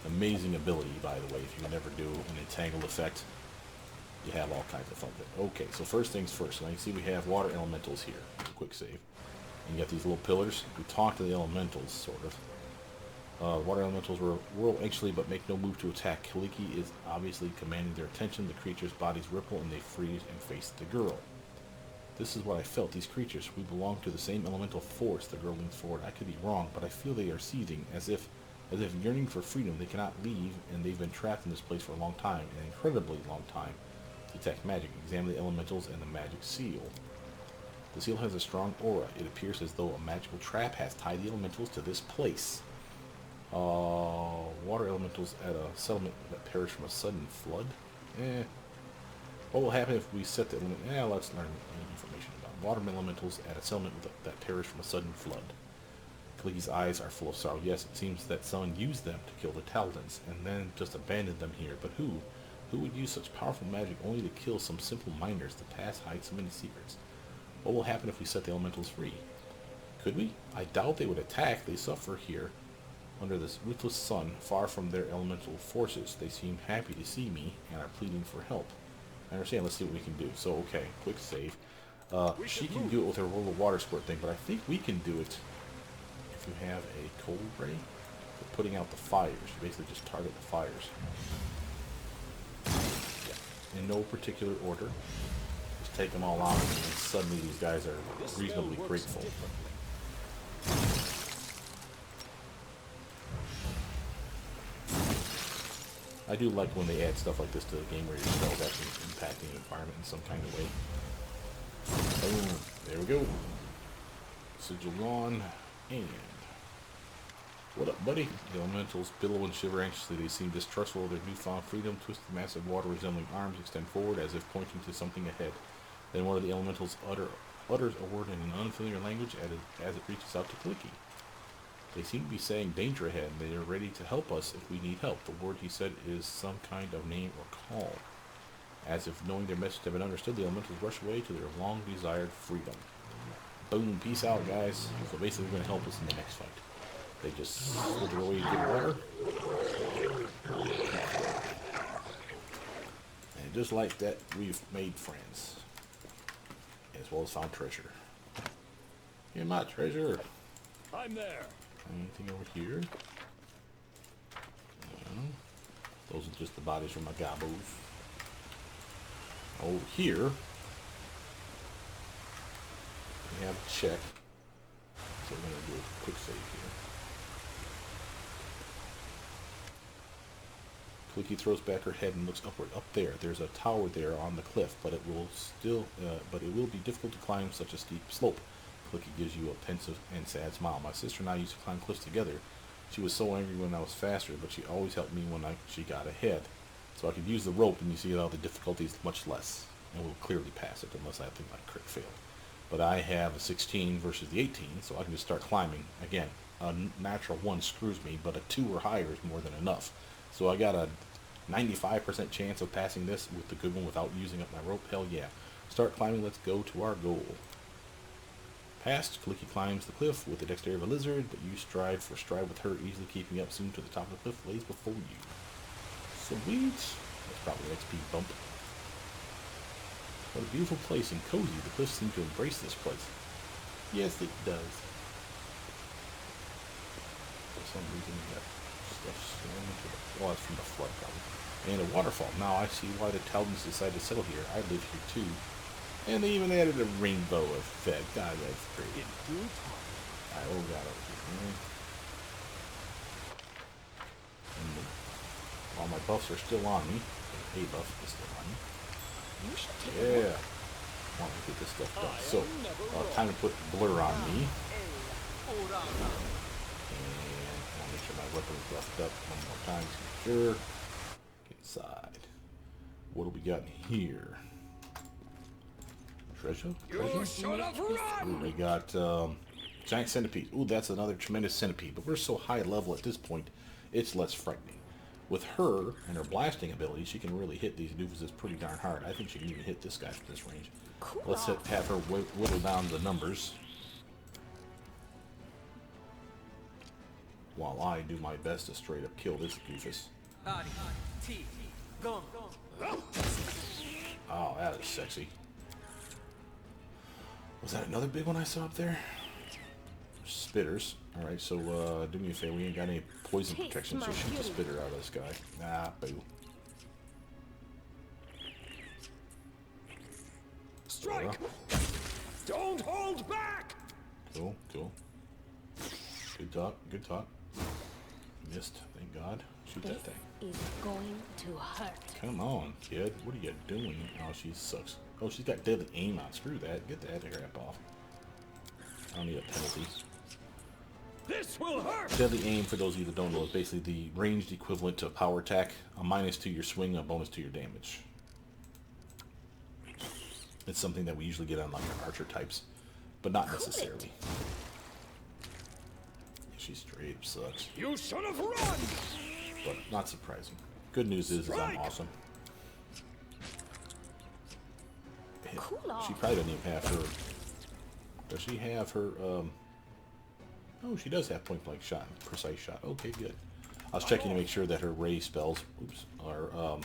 Amazing ability, by the way. If you never do an entangled effect, you have all kinds of fun with it. Okay, so first things first. So you can see we have water elementals here. Quick save. And you got these little pillars. We talk to the elementals, sort of. Water elementals whirl anxiously but make no move to attack. Kaliki is obviously commanding their attention. The creatures' bodies ripple and they freeze and face the girl. This is what I felt. These creatures, we belong to the same elemental force. The girl leans forward. I could be wrong, but I feel they are seething, as if yearning for freedom. They cannot leave, and they've been trapped in this place for a long time, an incredibly long time. Detect magic. Examine the elementals and the magic seal. The seal has a strong aura. It appears as though a magical trap has tied the elementals to this place. Water elementals at a settlement that perished from a sudden flood. What will happen if we set the element? Let's learn information about water elementals at a settlement that perished from a sudden flood. Kaliki's eyes are full of sorrow. Yes, it seems that someone used them to kill the Talons and then just abandoned them here. But who? Who would use such powerful magic only to kill some simple miners? The past hides so many secrets. What will happen if we set the elementals free? Could we? I doubt they would attack. They suffer here under this ruthless sun, far from their elemental forces. They seem happy to see me and are pleading for help. I understand. Let's see what we can do. So, okay, quick save. She can do it with her roll of water squirt thing, but I think we can do it if you have a cold ray for putting out the fires. You basically just target the fires. Yeah. In no particular order. Just take them all out, and suddenly these guys are reasonably grateful. I do like when they add stuff like this to the game where your spells actually impacting the environment in some kind of way. Boom. There we go. Sigil gone. And what up, buddy? The elementals billow and shiver anxiously. They seem distrustful of their newfound freedom. Twisted massive water-resembling arms extend forward as if pointing to something ahead. Then one of the elementals utters a word in an unfamiliar language as it reaches out to Kaliki. They seem to be saying danger ahead, and they are ready to help us if we need help. The word he said is some kind of name or call. As if knowing their message had been understood, the elementals rush away to their long-desired freedom. Boom, peace out, guys. So basically they're going to help us in the next fight. They just slither away to get water. And just like that, we've made friends. As well as found treasure. Here's my treasure. I'm there. Anything over here? No. Those are just the bodies from my gobos. Over here. We have a check. So we're going to do a quick save here. Clicky throws back her head and looks upward. Up there, there's a tower there on the cliff, but it will be difficult to climb such a steep slope. Clicky gives you a pensive and sad smile. My sister and I used to climb cliffs together. She was so angry when I was faster, but she always helped me when she got ahead. So I could use the rope, and you see how the difficulty is much less, and we'll clearly pass it unless I think my crit failed. But I have a 16 versus the 18, so I can just start climbing. Again, a natural 1 screws me, but a 2 or higher is more than enough. So I got a 95% chance of passing this with the good one without using up my rope. Hell yeah. Start climbing, let's go to our goal. Passed, Clicky climbs the cliff with the dexterity of a lizard, but you stride with her, easily keeping up. Soon to the top of the cliff lays before you. Sweet. That's probably an XP bump. What a beautiful place and cozy. The cliffs seem to embrace this place. Yes, it does. For some reason, we got stuff swirling into the... Oh, that's from the flood, probably. And a waterfall. Now I see why the Talbans decided to settle here. I live here, too. And they even added a rainbow effect. God, that's great. Alright, what we got over here? And while my buffs are still on me, a buff is still on me. You should take Yeah. I want to get this stuff done. So, time to put blur on me. And I'll make sure my weapon is buffed up one more time to be sure. Get inside. What do we got in here? Treasure? You should have run! Ooh, we got giant centipede. Ooh, that's another tremendous centipede. But we're so high level at this point, it's less frightening. With her and her blasting ability, she can really hit these doofuses pretty darn hard. I think she can even hit this guy from this range. Cool. Let's have her whittle down the numbers, while I do my best to straight up kill this doofus. Oh, that is sexy. Was that another big one I saw up there? Spitters. Alright, so do me a favor, we ain't got any poison protection, so shoot the spitter out of this guy. Ah, boo. Strike! Don't hold back! Cool, cool. Good talk, good talk. Missed, thank God. Shoot that thing. Is going to hurt. Come on, kid. What are you doing? Oh, she sucks. Oh, she's got deadly aim on. Screw that. Get that crap off. I don't need a penalty. This will hurt! Deadly aim, for those of you that don't know, is basically the ranged equivalent to a power attack. A minus to your swing, a bonus to your damage. It's something that we usually get on like our archer types, but not necessarily. She straight up sucks. You should have run! But not surprising. Good news is I'm awesome. Cool off. She probably doesn't even have her... Does she have her... Oh, she does have point blank shot, precise shot. Okay, good. I was checking to make sure that her ray spells, are a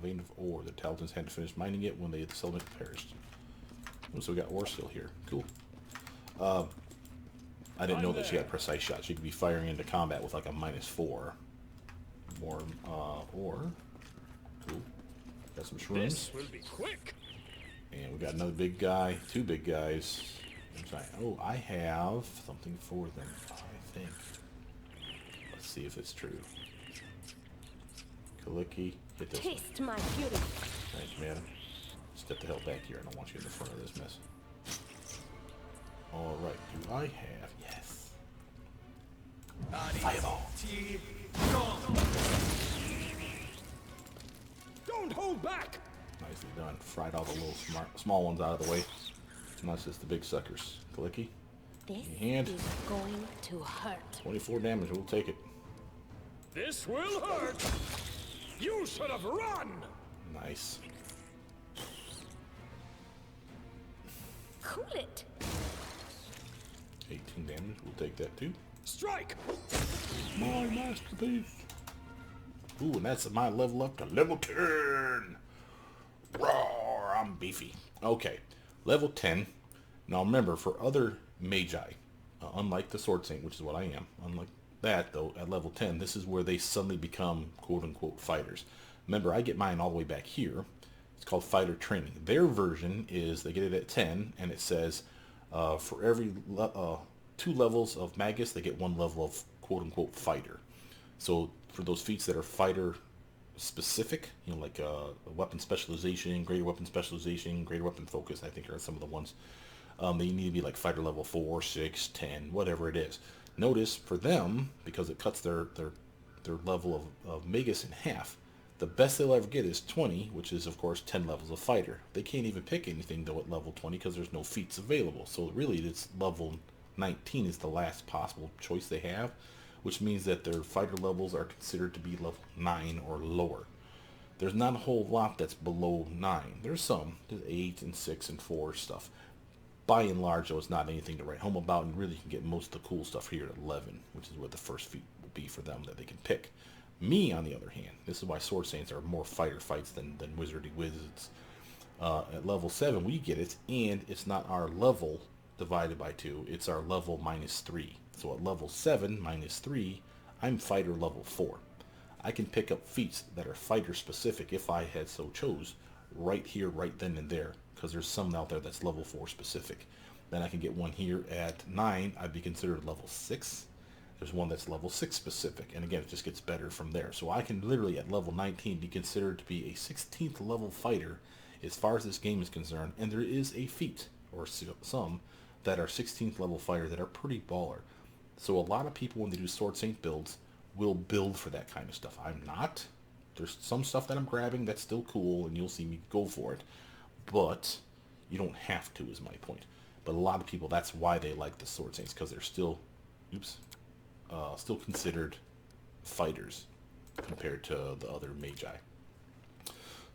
vein of ore. The Talbans had to finish mining it when the settlement perished. Oh, so we got ore still here. Cool. I didn't know that she had precise shot. She could be firing into combat with like a -4. More ore. Cool. Got some shrooms. This will be quick. And we got another big guy. 2 big guys. Oh, I have something for them, I think. Let's see if it's true. Kaliki, hit this. Taste my beauty. Thanks, man. Step the hell back here. I don't want you in the front of this mess. Alright, do I have... Yes. Fireball. Don't hold back! Nicely done. Fried all the little small ones out of the way. And that's just the big suckers. Kaliki, This hand. is going to hurt. 24 damage. We'll take it. This will hurt! You should have run! Nice. Cool it. 18 damage. We'll take that too. Strike! My masterpiece. Ooh, and that's my level up to level 10. Roar, I'm beefy. Okay, level 10. Now remember, for other magi, unlike the Sword Saint, which is what I am, unlike that though, at level 10, this is where they suddenly become quote-unquote fighters. Remember, I get mine all the way back here. It's called fighter training. Their version is, they get it at 10, and it says, For every 2 levels of Magus, they get 1 level of quote-unquote fighter. So for those feats that are fighter specific, you know, like weapon specialization, greater weapon specialization, greater weapon focus, I think are some of the ones. They need to be like fighter level 4, 6, 10, whatever it is. Notice for them, because it cuts their level of Magus in half, the best they'll ever get is 20, which is of course 10 levels of fighter. They can't even pick anything though at level 20 because there's no feats available. So really it's level 19 is the last possible choice they have, which means that their fighter levels are considered to be level 9 or lower. There's not a whole lot that's below 9. There's some. There's 8 and 6 and 4 stuff. By and large, though, it's not anything to write home about, and really you can get most of the cool stuff here at 11, which is what the first feat will be for them that they can pick. Me, on the other hand, this is why Sword Saints are more fighter fights than Wizardy Wizards. At level 7, we get it, and it's not our level divided by 2, it's our level minus 3. So at level 7 minus 3, I'm fighter level 4. I can pick up feats that are fighter specific if I had so chose, right here, right then and there, because there's some out there that's level 4 specific. Then I can get one here at 9, I'd be considered level 6. There's one that's level 6 specific, and again, it just gets better from there. So I can literally at level 19 be considered to be a 16th level fighter as far as this game is concerned, and there is a feat, or some, that are 16th level fighter that are pretty baller. So a lot of people, when they do Sword Saint builds, will build for that kind of stuff. I'm not. There's some stuff that I'm grabbing that's still cool, and you'll see me go for it. But you don't have to, is my point. But a lot of people, that's why they like the Sword Saints, because they're still, still considered fighters compared to the other Magi.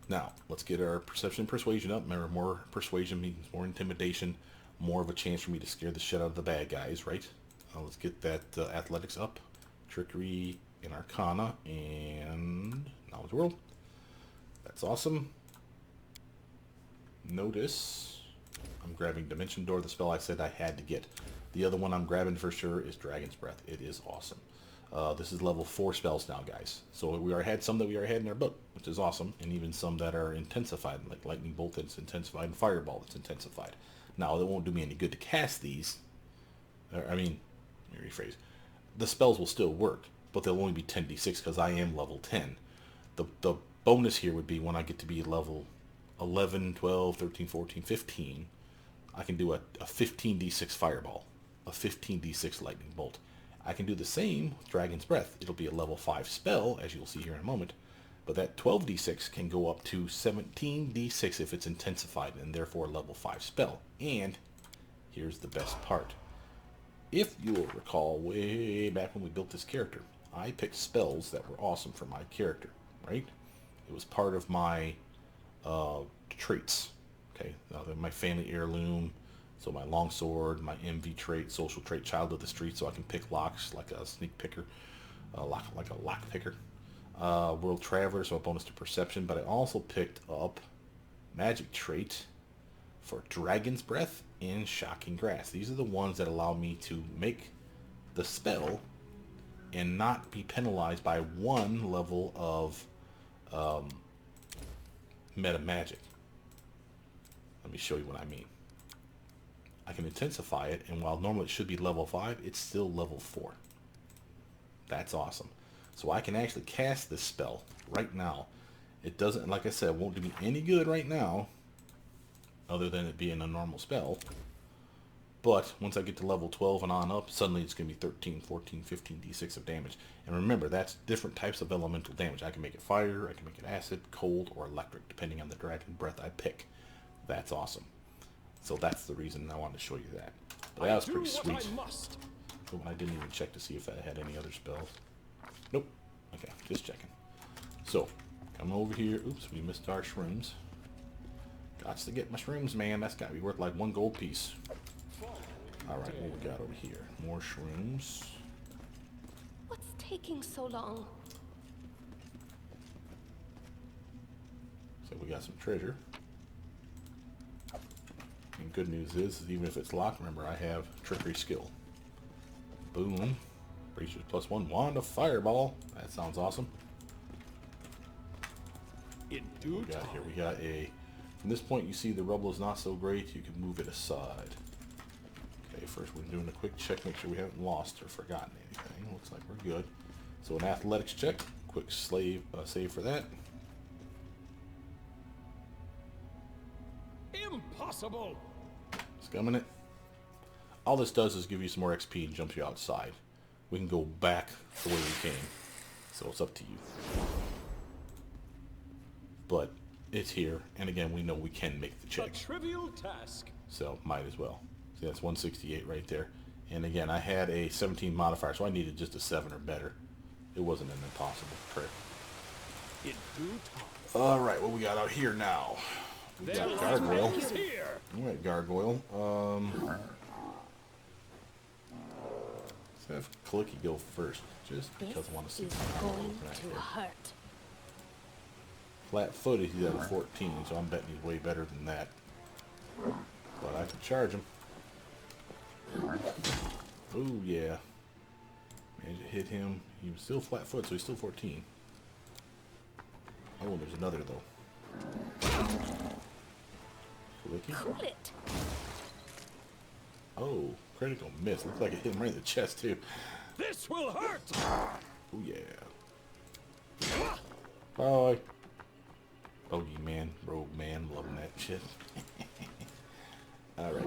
Now, let's get our perception and persuasion up. Remember, more persuasion means more intimidation, more of a chance for me to scare the shit out of the bad guys, right? Let's get that athletics up. Trickery and Arcana and Knowledge World. That's awesome. Notice I'm grabbing Dimension Door, the spell I said I had to get. The other one I'm grabbing for sure is Dragon's Breath. It is awesome. This is level 4 spells now, guys. So we already had some that we already had in our book, which is awesome, and even some that are intensified, like Lightning Bolt that's intensified and Fireball that's intensified. Now, it won't do me any good to cast these. I mean, let me rephrase. The spells will still work, but they'll only be 10d6 because I am level 10. The bonus here would be when I get to be level 11, 12, 13, 14, 15, I can do a 15d6 Fireball, a 15d6 Lightning Bolt. I can do the same with Dragon's Breath. It'll be a level 5 spell, as you'll see here in a moment, but that 12d6 can go up to 17d6 if it's intensified, and therefore a level 5 spell. And here's the best part. If you'll recall, way back when we built this character, I picked spells that were awesome for my character, right? It was part of my traits, okay? My family heirloom, so my longsword, my MV trait, social trait, child of the street, so I can pick locks like a sneak picker, like a lock picker. World Traveler, so a bonus to perception, but I also picked up magic trait for Dragon's Breath and Shocking Grasp. These are the ones that allow me to make the spell and not be penalized by 1 level of meta magic. Let me show you what I mean. I can intensify it, and while normally it should be level 5, it's still level 4. That's awesome. So I can actually cast this spell right now. It doesn't, like I said, it won't do me any good right now, other than it being a normal spell. But once I get to level 12 and on up, suddenly it's going to be 13, 14, 15 d6 of damage. And remember, that's different types of elemental damage. I can make it fire, I can make it acid, cold, or electric, depending on the Dragon Breath I pick. That's awesome. So that's the reason I wanted to show you that. But that was pretty sweet. Oh, I didn't even check to see if I had any other spells. Nope. Okay, just checking. So, come over here. Oops, we missed our shrooms. Gots to get my shrooms, man. That's got to be worth like 1 gold piece. Alright, what we got over here? More shrooms. What's taking so long? So we got some treasure. And good news is even if it's locked, remember I have trickery skill. Boom. Breaches +1 wand of fireball. That sounds awesome. In What due we got here? We got a... From this point you see the rubble is not so great. You can move it aside. Okay, first we're doing a quick check, make sure we haven't lost or forgotten anything. Looks like we're good. So an athletics check, quick save for that. Impossible! Scumming it. All this does is give you some more XP and jumps you outside. We can go back the way we came. So it's up to you. But it's here, and again, we know we can make the check. A trivial task. So might as well. See, that's 168 right there. And again, I had a 17 modifier, so I needed just a 7 or better. It wasn't an impossible trick. In due time. Alright, what we got out here now? We got Gargoyle. Here. Alright, Gargoyle. Let's have Clicky go first, just because I want to see This is how going it to hurt. Flat-footed, he's at a 14, so I'm betting he's way better than that. But I can charge him. Oh yeah. Managed to hit him. He was still flat-footed, so he's still 14. Oh, there's another though. Clicky. Cool it. Oh, critical miss. Looks like it hit him right in the chest too. This will hurt. Oh yeah. Bye. Bogeyman, rogue man, loving that shit. Alright.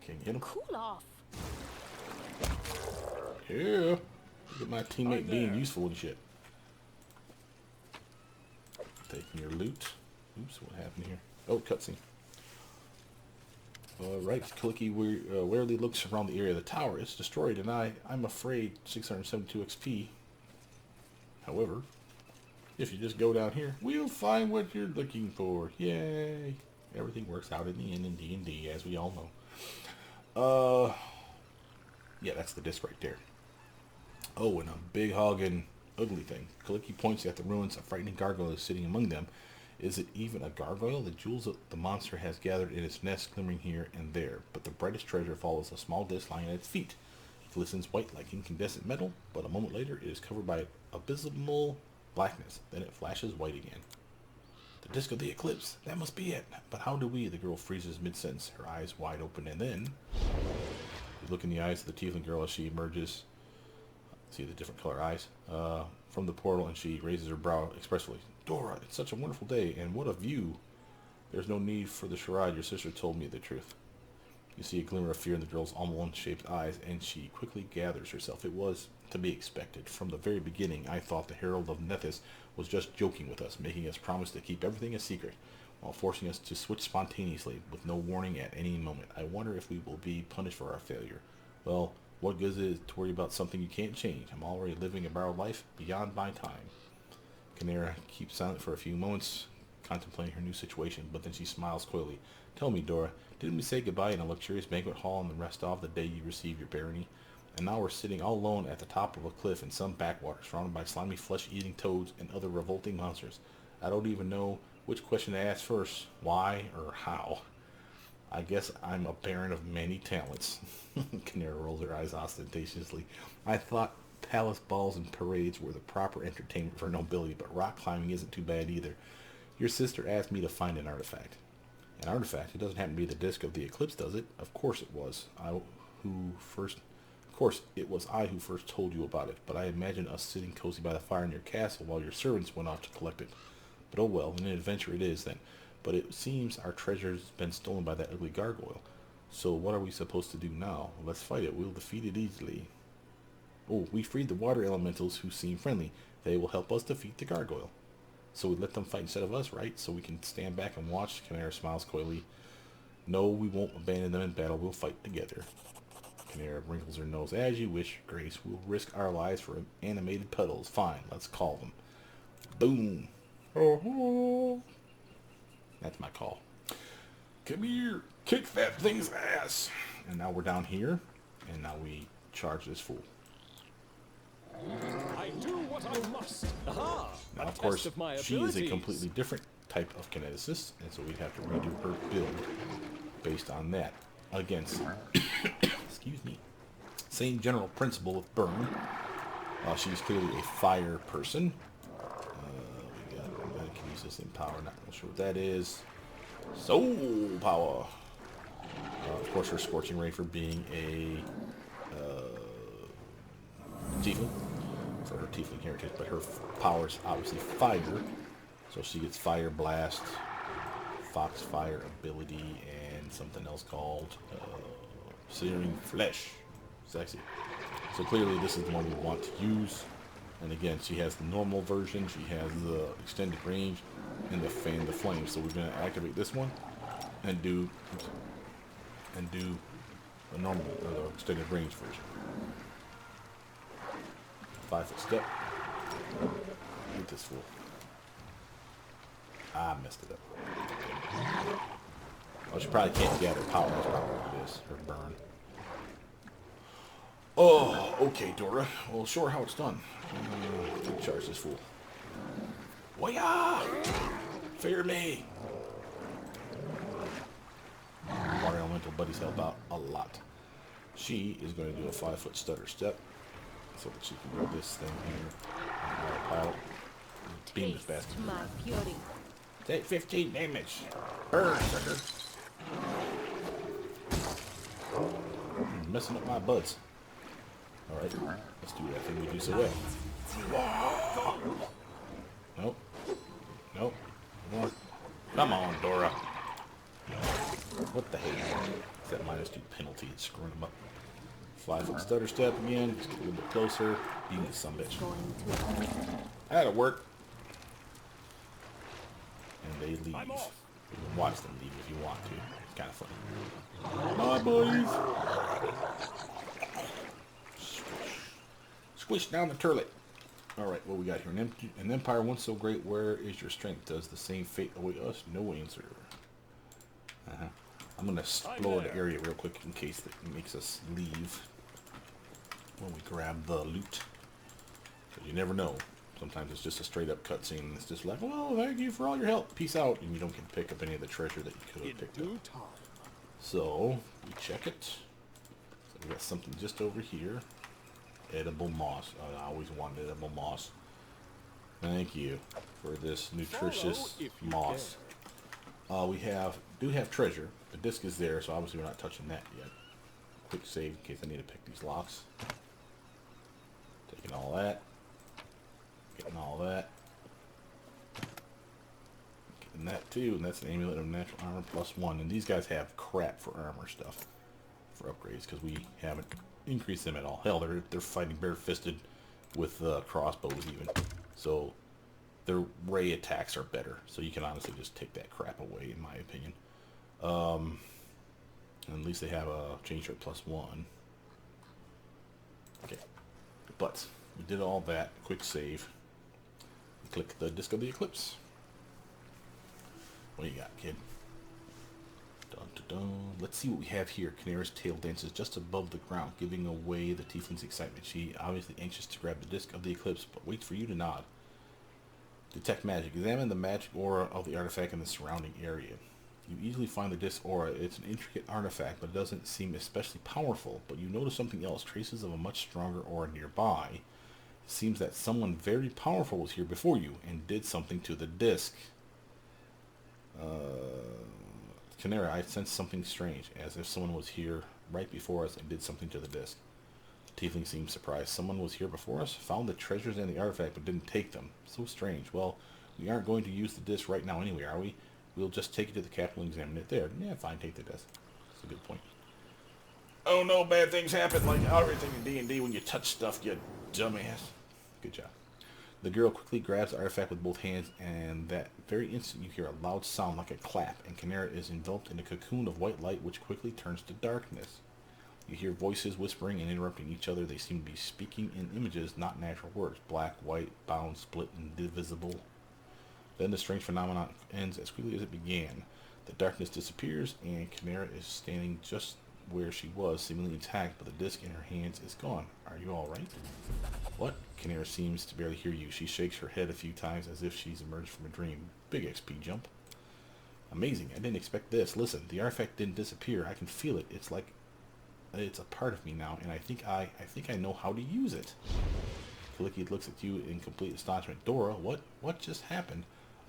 Can you get him? Cool off. Yeah. Look at my teammate being useful and shit. Taking your loot. Oops, what happened here? Oh, cutscene. Alright, Clicky warily looks around the area of the tower. It's destroyed, and I'm afraid 672 XP. However, if you just go down here, we'll find what you're looking for. Yay! Everything works out in the end in D&D, as we all know. Yeah, that's the disc right there. Oh, and a big hogging ugly thing. Clicky points at the ruins. A frightening gargoyle is sitting among them. Is it even a gargoyle? The jewels that the monster has gathered in its nest glimmering here and there, but the brightest treasure follows a small disc lying at its feet. It glistens white like incandescent metal, but a moment later it is covered by abysmal blackness. Then it flashes white again. The disc of the eclipse. That must be it. But how do we? The girl freezes mid-sentence, her eyes wide open, and then you look in the eyes of the tiefling girl as she emerges. See the different color eyes from the portal, and she raises her brow expressively. Dora, it's such a wonderful day, and what a view. There's no need for the charade. Your sister told me the truth. You see a glimmer of fear in the girl's almond-shaped eyes, and she quickly gathers herself. It was to be expected. From the very beginning, I thought the Herald of Nethys was just joking with us, making us promise to keep everything a secret, while forcing us to switch spontaneously, with no warning at any moment. I wonder if we will be punished for our failure. Well, what good is it to worry about something you can't change? I'm already living a borrowed life beyond my time. Canera keeps silent for a few moments, contemplating her new situation, but then she smiles coyly. Tell me, Dora, didn't we say goodbye in a luxurious banquet hall and the rest off the day you received your barony? And now we're sitting all alone at the top of a cliff in some backwater, surrounded by slimy flesh-eating toads and other revolting monsters. I don't even know which question to ask first, why or how. I guess I'm a baron of many talents. Canera rolls her eyes ostentatiously. I thought palace balls and parades were the proper entertainment for nobility, but rock climbing isn't too bad either. Your sister asked me to find an artifact. An artifact? It doesn't happen to be the disc of the eclipse, does it? Of course it was. It was I who first told you about it, but I imagine us sitting cozy by the fire in your castle while your servants went off to collect it. But oh well, an adventure it is then. But it seems our treasure's been stolen by that ugly gargoyle. So what are we supposed to do now? Let's fight it. We'll defeat it easily. Oh, we freed the water elementals who seem friendly. They will help us defeat the gargoyle. So we let them fight instead of us, right? So we can stand back and watch? Canera smiles coyly. No, we won't abandon them in battle. We'll fight together. Canera wrinkles her nose. As you wish, Grace. We'll risk our lives for animated puddles. Fine, let's call them. Boom. Oh, that's my call. Come here. Kick that thing's ass. And now we're down here. And now we charge this fool. I do what I must. Aha! Now, of course, she is a completely different type of kineticist, and so we'd have to redo her build based on that. Against, excuse me, same general principle of burn. She's clearly a fire person. We got kinesis in power. Not real sure what that is. Soul power. Of course, her Scorching Ray for being a tiefling, for her tiefling heritage, but her power is obviously fire, so she gets Fire Blast, Foxfire ability, and something else called Searing Flesh. Sexy. So clearly this is the one we want to use. And again, she has the normal version, she has the extended range, and the Fan the Flame. So we're going to activate this one and do the normal, the extended range version. 5-foot step. Get this fool. I messed it up. Well, she probably can't gather power. That's probably what it is. Her burn. Oh, okay, Dora. Well, show her how it's done. Charge this fool. Waya! Fear me! Water elemental buddies help out a lot. She is going to do a 5-foot stutter step so that she can do this thing here. Pilot. Beam this bastard. My fury. Take 15 damage. Burn, sucker. Messing up my buds. Alright, let's do that thing we do so well. Nope. Nope. More. Come on, Dora. What the hell? It's that -2 penalty. It's screwing them up. 5-foot stutter step again. Just get a little bit closer. Beat this sumbitch. That'll work. And they leave. You can watch them leave if you want to. It's kind of funny. Bye, boys. Squish down the turlet. Alright, what we got here? An empire once so great, where is your strength? Does the same fate await us? No answer. I'm going to explore the area real quick in case it makes us leave when we grab the loot. Because you never know. Sometimes it's just a straight up cutscene. It's just like, well, thank you for all your help. Peace out. And you don't get to pick up any of the treasure that you could have picked up. So, we check it. So we got something just over here. Edible moss. I always wanted edible moss. Thank you for this nutritious moss. We do have treasure. The disc is there, so obviously we're not touching that yet. Quick save in case I need to pick these locks. Taking all that. Getting all that. Getting that too, and that's an amulet of natural armor +1. And these guys have crap for armor stuff. For upgrades, because we haven't increased them at all. Hell, they're fighting bare-fisted with crossbows even. So their ray attacks are better. So you can honestly just take that crap away, in my opinion. And at least they have a change rate +1. Okay, but we did all that. Quick save. Click the Disc of the Eclipse. What do you got, kid? Dun, dun, dun. Let's see what we have here. Canara's tail dances just above the ground, giving away the tiefling's excitement. She obviously anxious to grab the Disc of the Eclipse, but waits for you to nod. Detect magic. Examine the magic aura of the artifact in the surrounding area. You easily find the Disc aura. It's an intricate artifact, but it doesn't seem especially powerful. But you notice something else. Traces of a much stronger aura nearby. It seems that someone very powerful was here before you and did something to the Disc. Canara, I sense something strange, as if someone was here right before us and did something to the Disc. The tiefling seemed surprised. Someone was here before us, found the treasures and the artifact, but didn't take them. So strange. Well, we aren't going to use the Disc right now anyway, are we? We'll just take it to the capital and examine it there. Yeah, fine, take the Disc. That's a good point. Oh no, bad things happen like everything in D&D when you touch stuff, you dumbass. Good job. The girl quickly grabs the artifact with both hands, and that very instant you hear a loud sound like a clap, and Canara is enveloped in a cocoon of white light which quickly turns to darkness. You hear voices whispering and interrupting each other. They seem to be speaking in images, not natural words. Black, white, bound, split, indivisible. Then the strange phenomenon ends as quickly as it began. The darkness disappears, and Canara is standing just where she was, seemingly intact, but the Disc in her hands is gone. Are you alright? What? Canara seems to barely hear you. She shakes her head a few times as if she's emerged from a dream. Big XP jump. Amazing. I didn't expect this. Listen, the artifact didn't disappear. I can feel it. It's like it's a part of me now, and I think I know how to use it. Kaliki looks at you in complete astonishment. Dora, what just happened?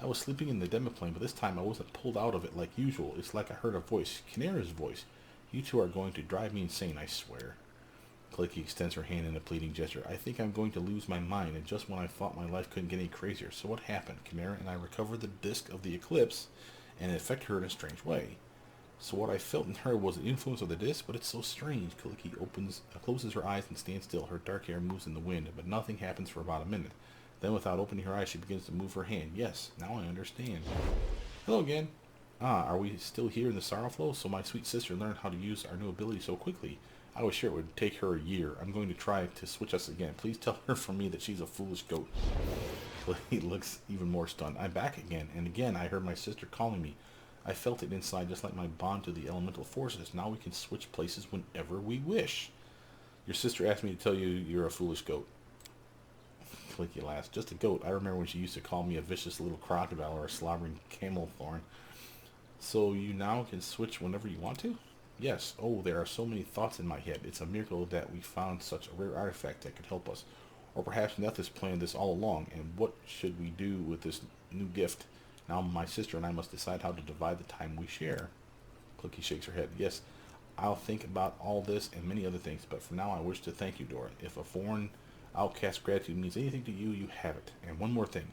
I was sleeping in the demo plane, but this time I wasn't pulled out of it like usual. It's like I heard a voice. Kinera's voice. You two are going to drive me insane, I swear. Clicky extends her hand in a pleading gesture. I think I'm going to lose my mind, and just when I thought my life couldn't get any crazier. So what happened? Kinera and I recovered the disc of the eclipse, and it affected her in a strange way. So what I felt in her was the influence of the disc, but it's so strange. Kaliki closes her eyes and stands still. Her dark hair moves in the wind, but nothing happens for about a minute. Then without opening her eyes, she begins to move her hand. Yes, now I understand. Hello again. Ah, are we still here in the Sorrowflow? So my sweet sister learned how to use our new ability so quickly. I was sure it would take her a year. I'm going to try to switch us again. Please tell her from me that she's a foolish goat. He looks even more stunned. I'm back again, and again I heard my sister calling me. I felt it inside, just like my bond to the elemental forces. Now we can switch places whenever we wish. Your sister asked me to tell you you're a foolish goat. Clicky laughs. Just a goat. I remember when she used to call me a vicious little crocodile or a slobbering camel thorn. So you now can switch whenever you want to? Yes. Oh, there are so many thoughts in my head. It's a miracle that we found such a rare artifact that could help us. Or perhaps Neth has planned this all along. And what should we do with this new gift? Now my sister and I must decide how to divide the time we share. Clicky shakes her head. Yes, I'll think about all this and many other things, but for now I wish to thank you, Dora. If a foreign outcast gratitude means anything to you, you have it. And one more thing.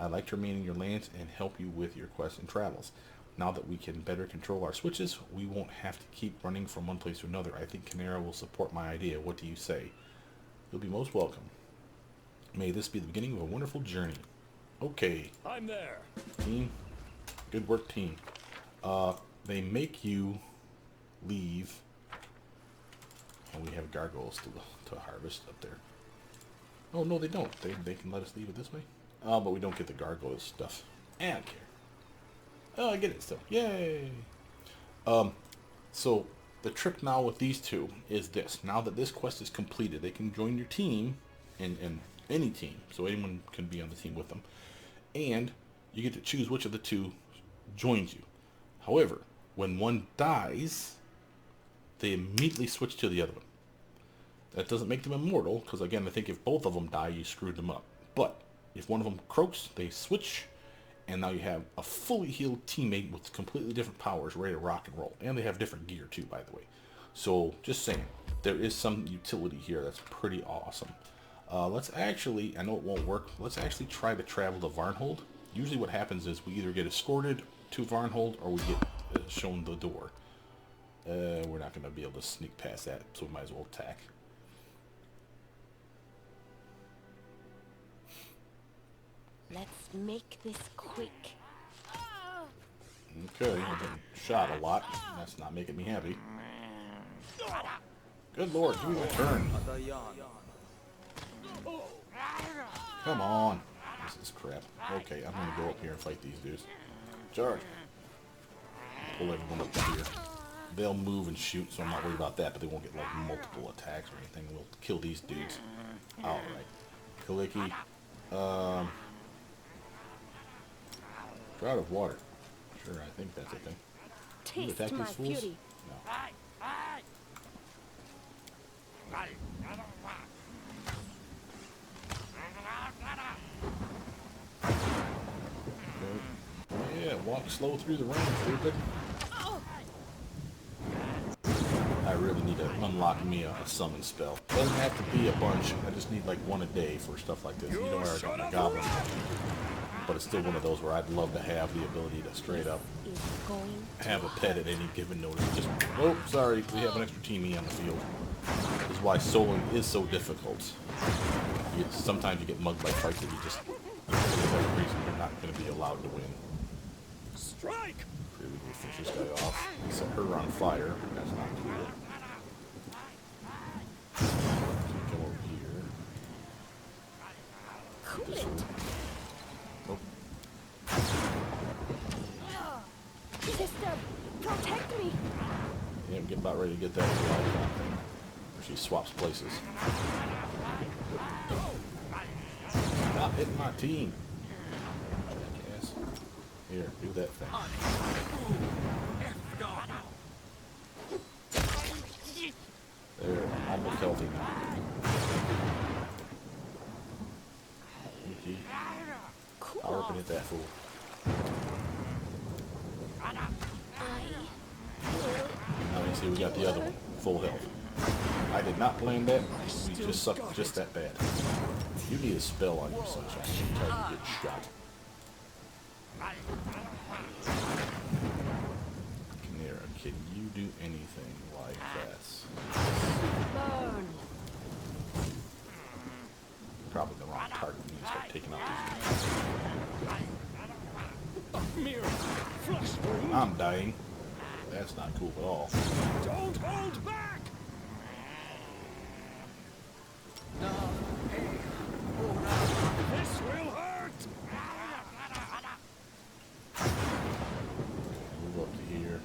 I'd like to remain in your lands and help you with your quests and travels. Now that we can better control our switches, we won't have to keep running from one place to another. I think Kinera will support my idea. What do you say? You'll be most welcome. May this be the beginning of a wonderful journey. Okay. I'm there. Team. Good work, team. They make you leave. And we have gargoyles to harvest up there. Oh, no, they don't. They can let us leave it this way. Oh, but we don't get the gargoyle stuff. I don't care. Oh, I get it still. Yay! So, the trick now with these two is this. Now that this quest is completed, they can join your team and any team. So anyone can be on the team with them. And you get to choose which of the two joins you. However, when one dies, they immediately switch to the other one. That doesn't make them immortal, because again, I think if both of them die, you screwed them up. But if one of them croaks, they switch, and now you have a fully healed teammate with completely different powers ready to rock and roll. And they have different gear too, by the way. So, just saying, there is some utility here that's pretty awesome. Let's actually, I know it won't work, let's actually try to travel to Varnhold. Usually what happens is we either get escorted to Varnhold or we get shown the door. We're not going to be able to sneak past that, so we might as well attack. Let's make this quick. Okay, I've been shot a lot. That's not making me happy. Good lord, give me my turn. Come on. This is crap. Okay, I'm going to go up here and fight these dudes. Charge. Pull everyone up here. They'll move and shoot, so I'm not worried about that, but they won't get like multiple attacks or anything. We'll kill these dudes. Alright. Kaliki. Drought of water. Sure, I think that's a thing. Can you attack these fools? No. Okay. Yeah, walk slow through the rain, stupid. I really need to unlock me a summon spell. Doesn't have to be a bunch. I just need like one a day for stuff like this. You know where I got my goblin. But it's still one of those where I'd love to have the ability to straight up have a pet at any given notice. Just, oh, sorry, we have an extra teammate on the field. This is why soloing is so difficult. Sometimes you get mugged by fights that you just, for whatever reason, you're not going to be allowed to win. Strike! Maybe we finish this guy off. Set her on fire. That's not cool. Come over here. This one. Nope. Sister, protect me. Yeah, I'm getting about ready to get that light on thing. Where she swaps places. Stop hitting my team. Jackass. Here, do that thing. There, I'm almost healthy now. Okay. I'll hit that fool. Now you see we got the other one, full health. I did not plan that. We just sucked just that bad. You need a spell on you, Sunshine, until you get shot. Canera, can you do anything like that? Burn. Probably the wrong target. We need to start taking out these. Mere flesh wound. I'm dying. That's not cool at all. Don't hold back. This will hurt. Move up to here.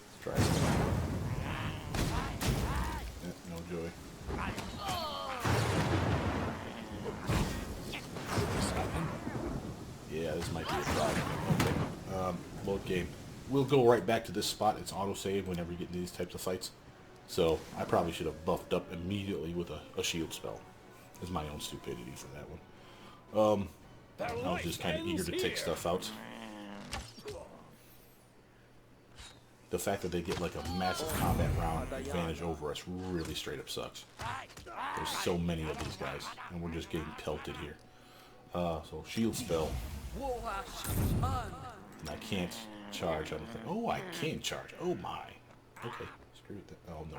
Let's try some. No joy. Yeah, this might be a problem. Okay. Load game. We'll go right back to this spot. It's autosave whenever you get into these types of fights. So I probably should have buffed up immediately with a shield spell. It's my own stupidity for that one. I was just kind of eager to take stuff out. The fact that they get like a massive combat round advantage over us really straight up sucks. There's so many of these guys, and we're just getting pelted here. So shield spell. And I can't charge, I don't think. Oh, I can charge. Oh my. Okay, screw that. Oh no.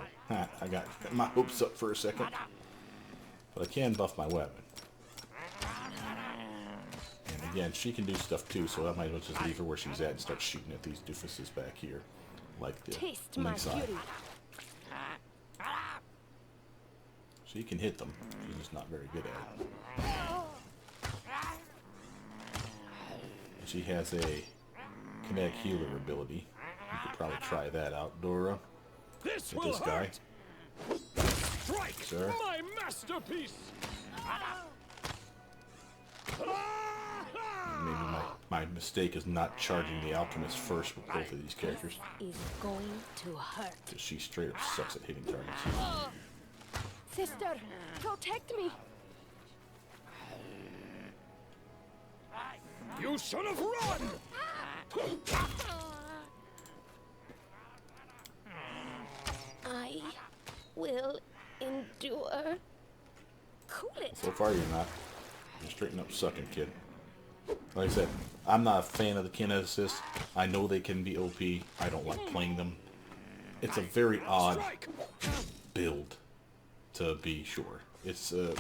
I got my hopes up for a second. But I can buff my weapon. And again, she can do stuff too, so I might as well just leave her where she's at and start shooting at these doofuses back here. Like the Taste my inside. beauty. She can hit them. She's just not very good at it. She has a kinetic healer ability. You could probably try that out, Dora. This With will this guy. hurt. Strike, Sir. my masterpiece. Maybe my mistake is not charging the alchemist first with both of these characters. Is going to hurt. Because she straight up sucks at hitting targets. Sister, protect me. You should have run. I will endure. Cool it. So far you're not. You're straighten up sucking, kid. Like I said, I'm not a fan of the kinetic assist. I know they can be OP. I don't like playing them. It's a very odd build, to be sure. It's Sister,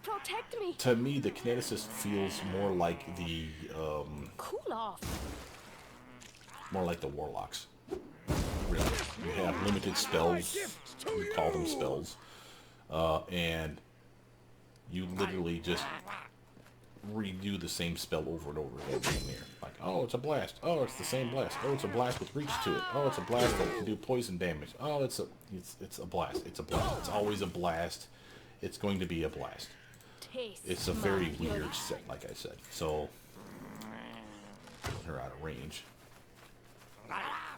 protect me. to me the kinetic assist feels more like the Cool off. warlocks. Really, you have limited spells. You call them spells, and you literally just redo the same spell over and over again in there. Like, oh, it's a blast. Oh, it's the same blast. Oh, it's a blast with reach to it. Oh, it's a blast that can do poison damage. Oh, it's a blast. It's a blast. It's always a blast. It's going to be a blast. Taste It's a my very beauty. weird set, like I said. So, putting her out of range.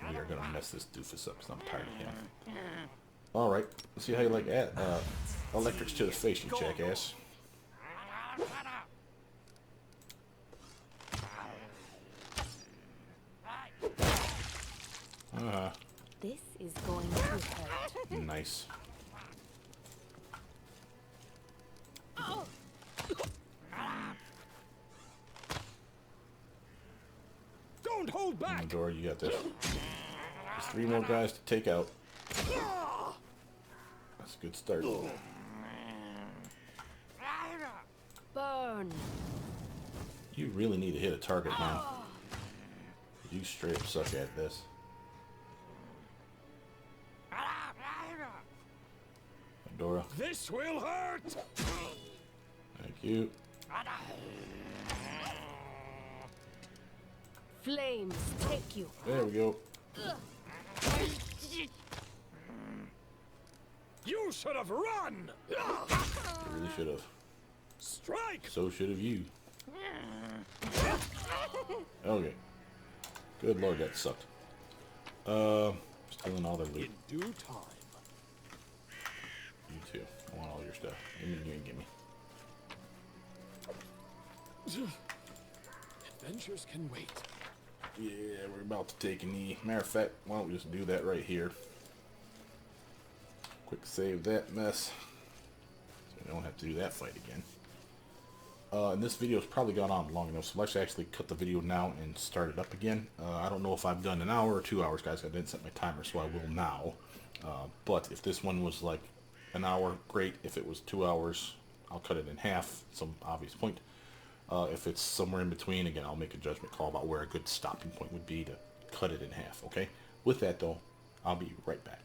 We are going to mess this doofus up because I'm tired of him. Alright, let's see how you like electrics to the face, you jackass. This is going to hurt. Nice. Don't hold back. Dora, you got this. There's 3 more guys to take out. That's a good start. Burn. You really need to hit a target, man. You straight up suck at this. Dora, This will hurt. thank you. Flames take you. There we go. You should have run. You really should have. Strike. So should have you. Okay. Good lord, that sucked. Stealing all their loot. In due time. I want all your stuff. Give me, give me. Adventures can wait. Yeah, we're about to take a knee. Matter of fact, why don't we just do that right here? Quick save that mess. So we don't have to do that fight again. And this video's probably gone on long enough, so let's actually cut the video now and start it up again. I don't know if I've done an hour or 2 hours, guys. I didn't set my timer, so I will now. But if this one was like an hour, great. If it was 2 hours, I'll cut it in half, some obvious point. If it's somewhere in between, again, I'll make a judgment call about where a good stopping point would be to cut it in half, okay? With that, though, I'll be right back.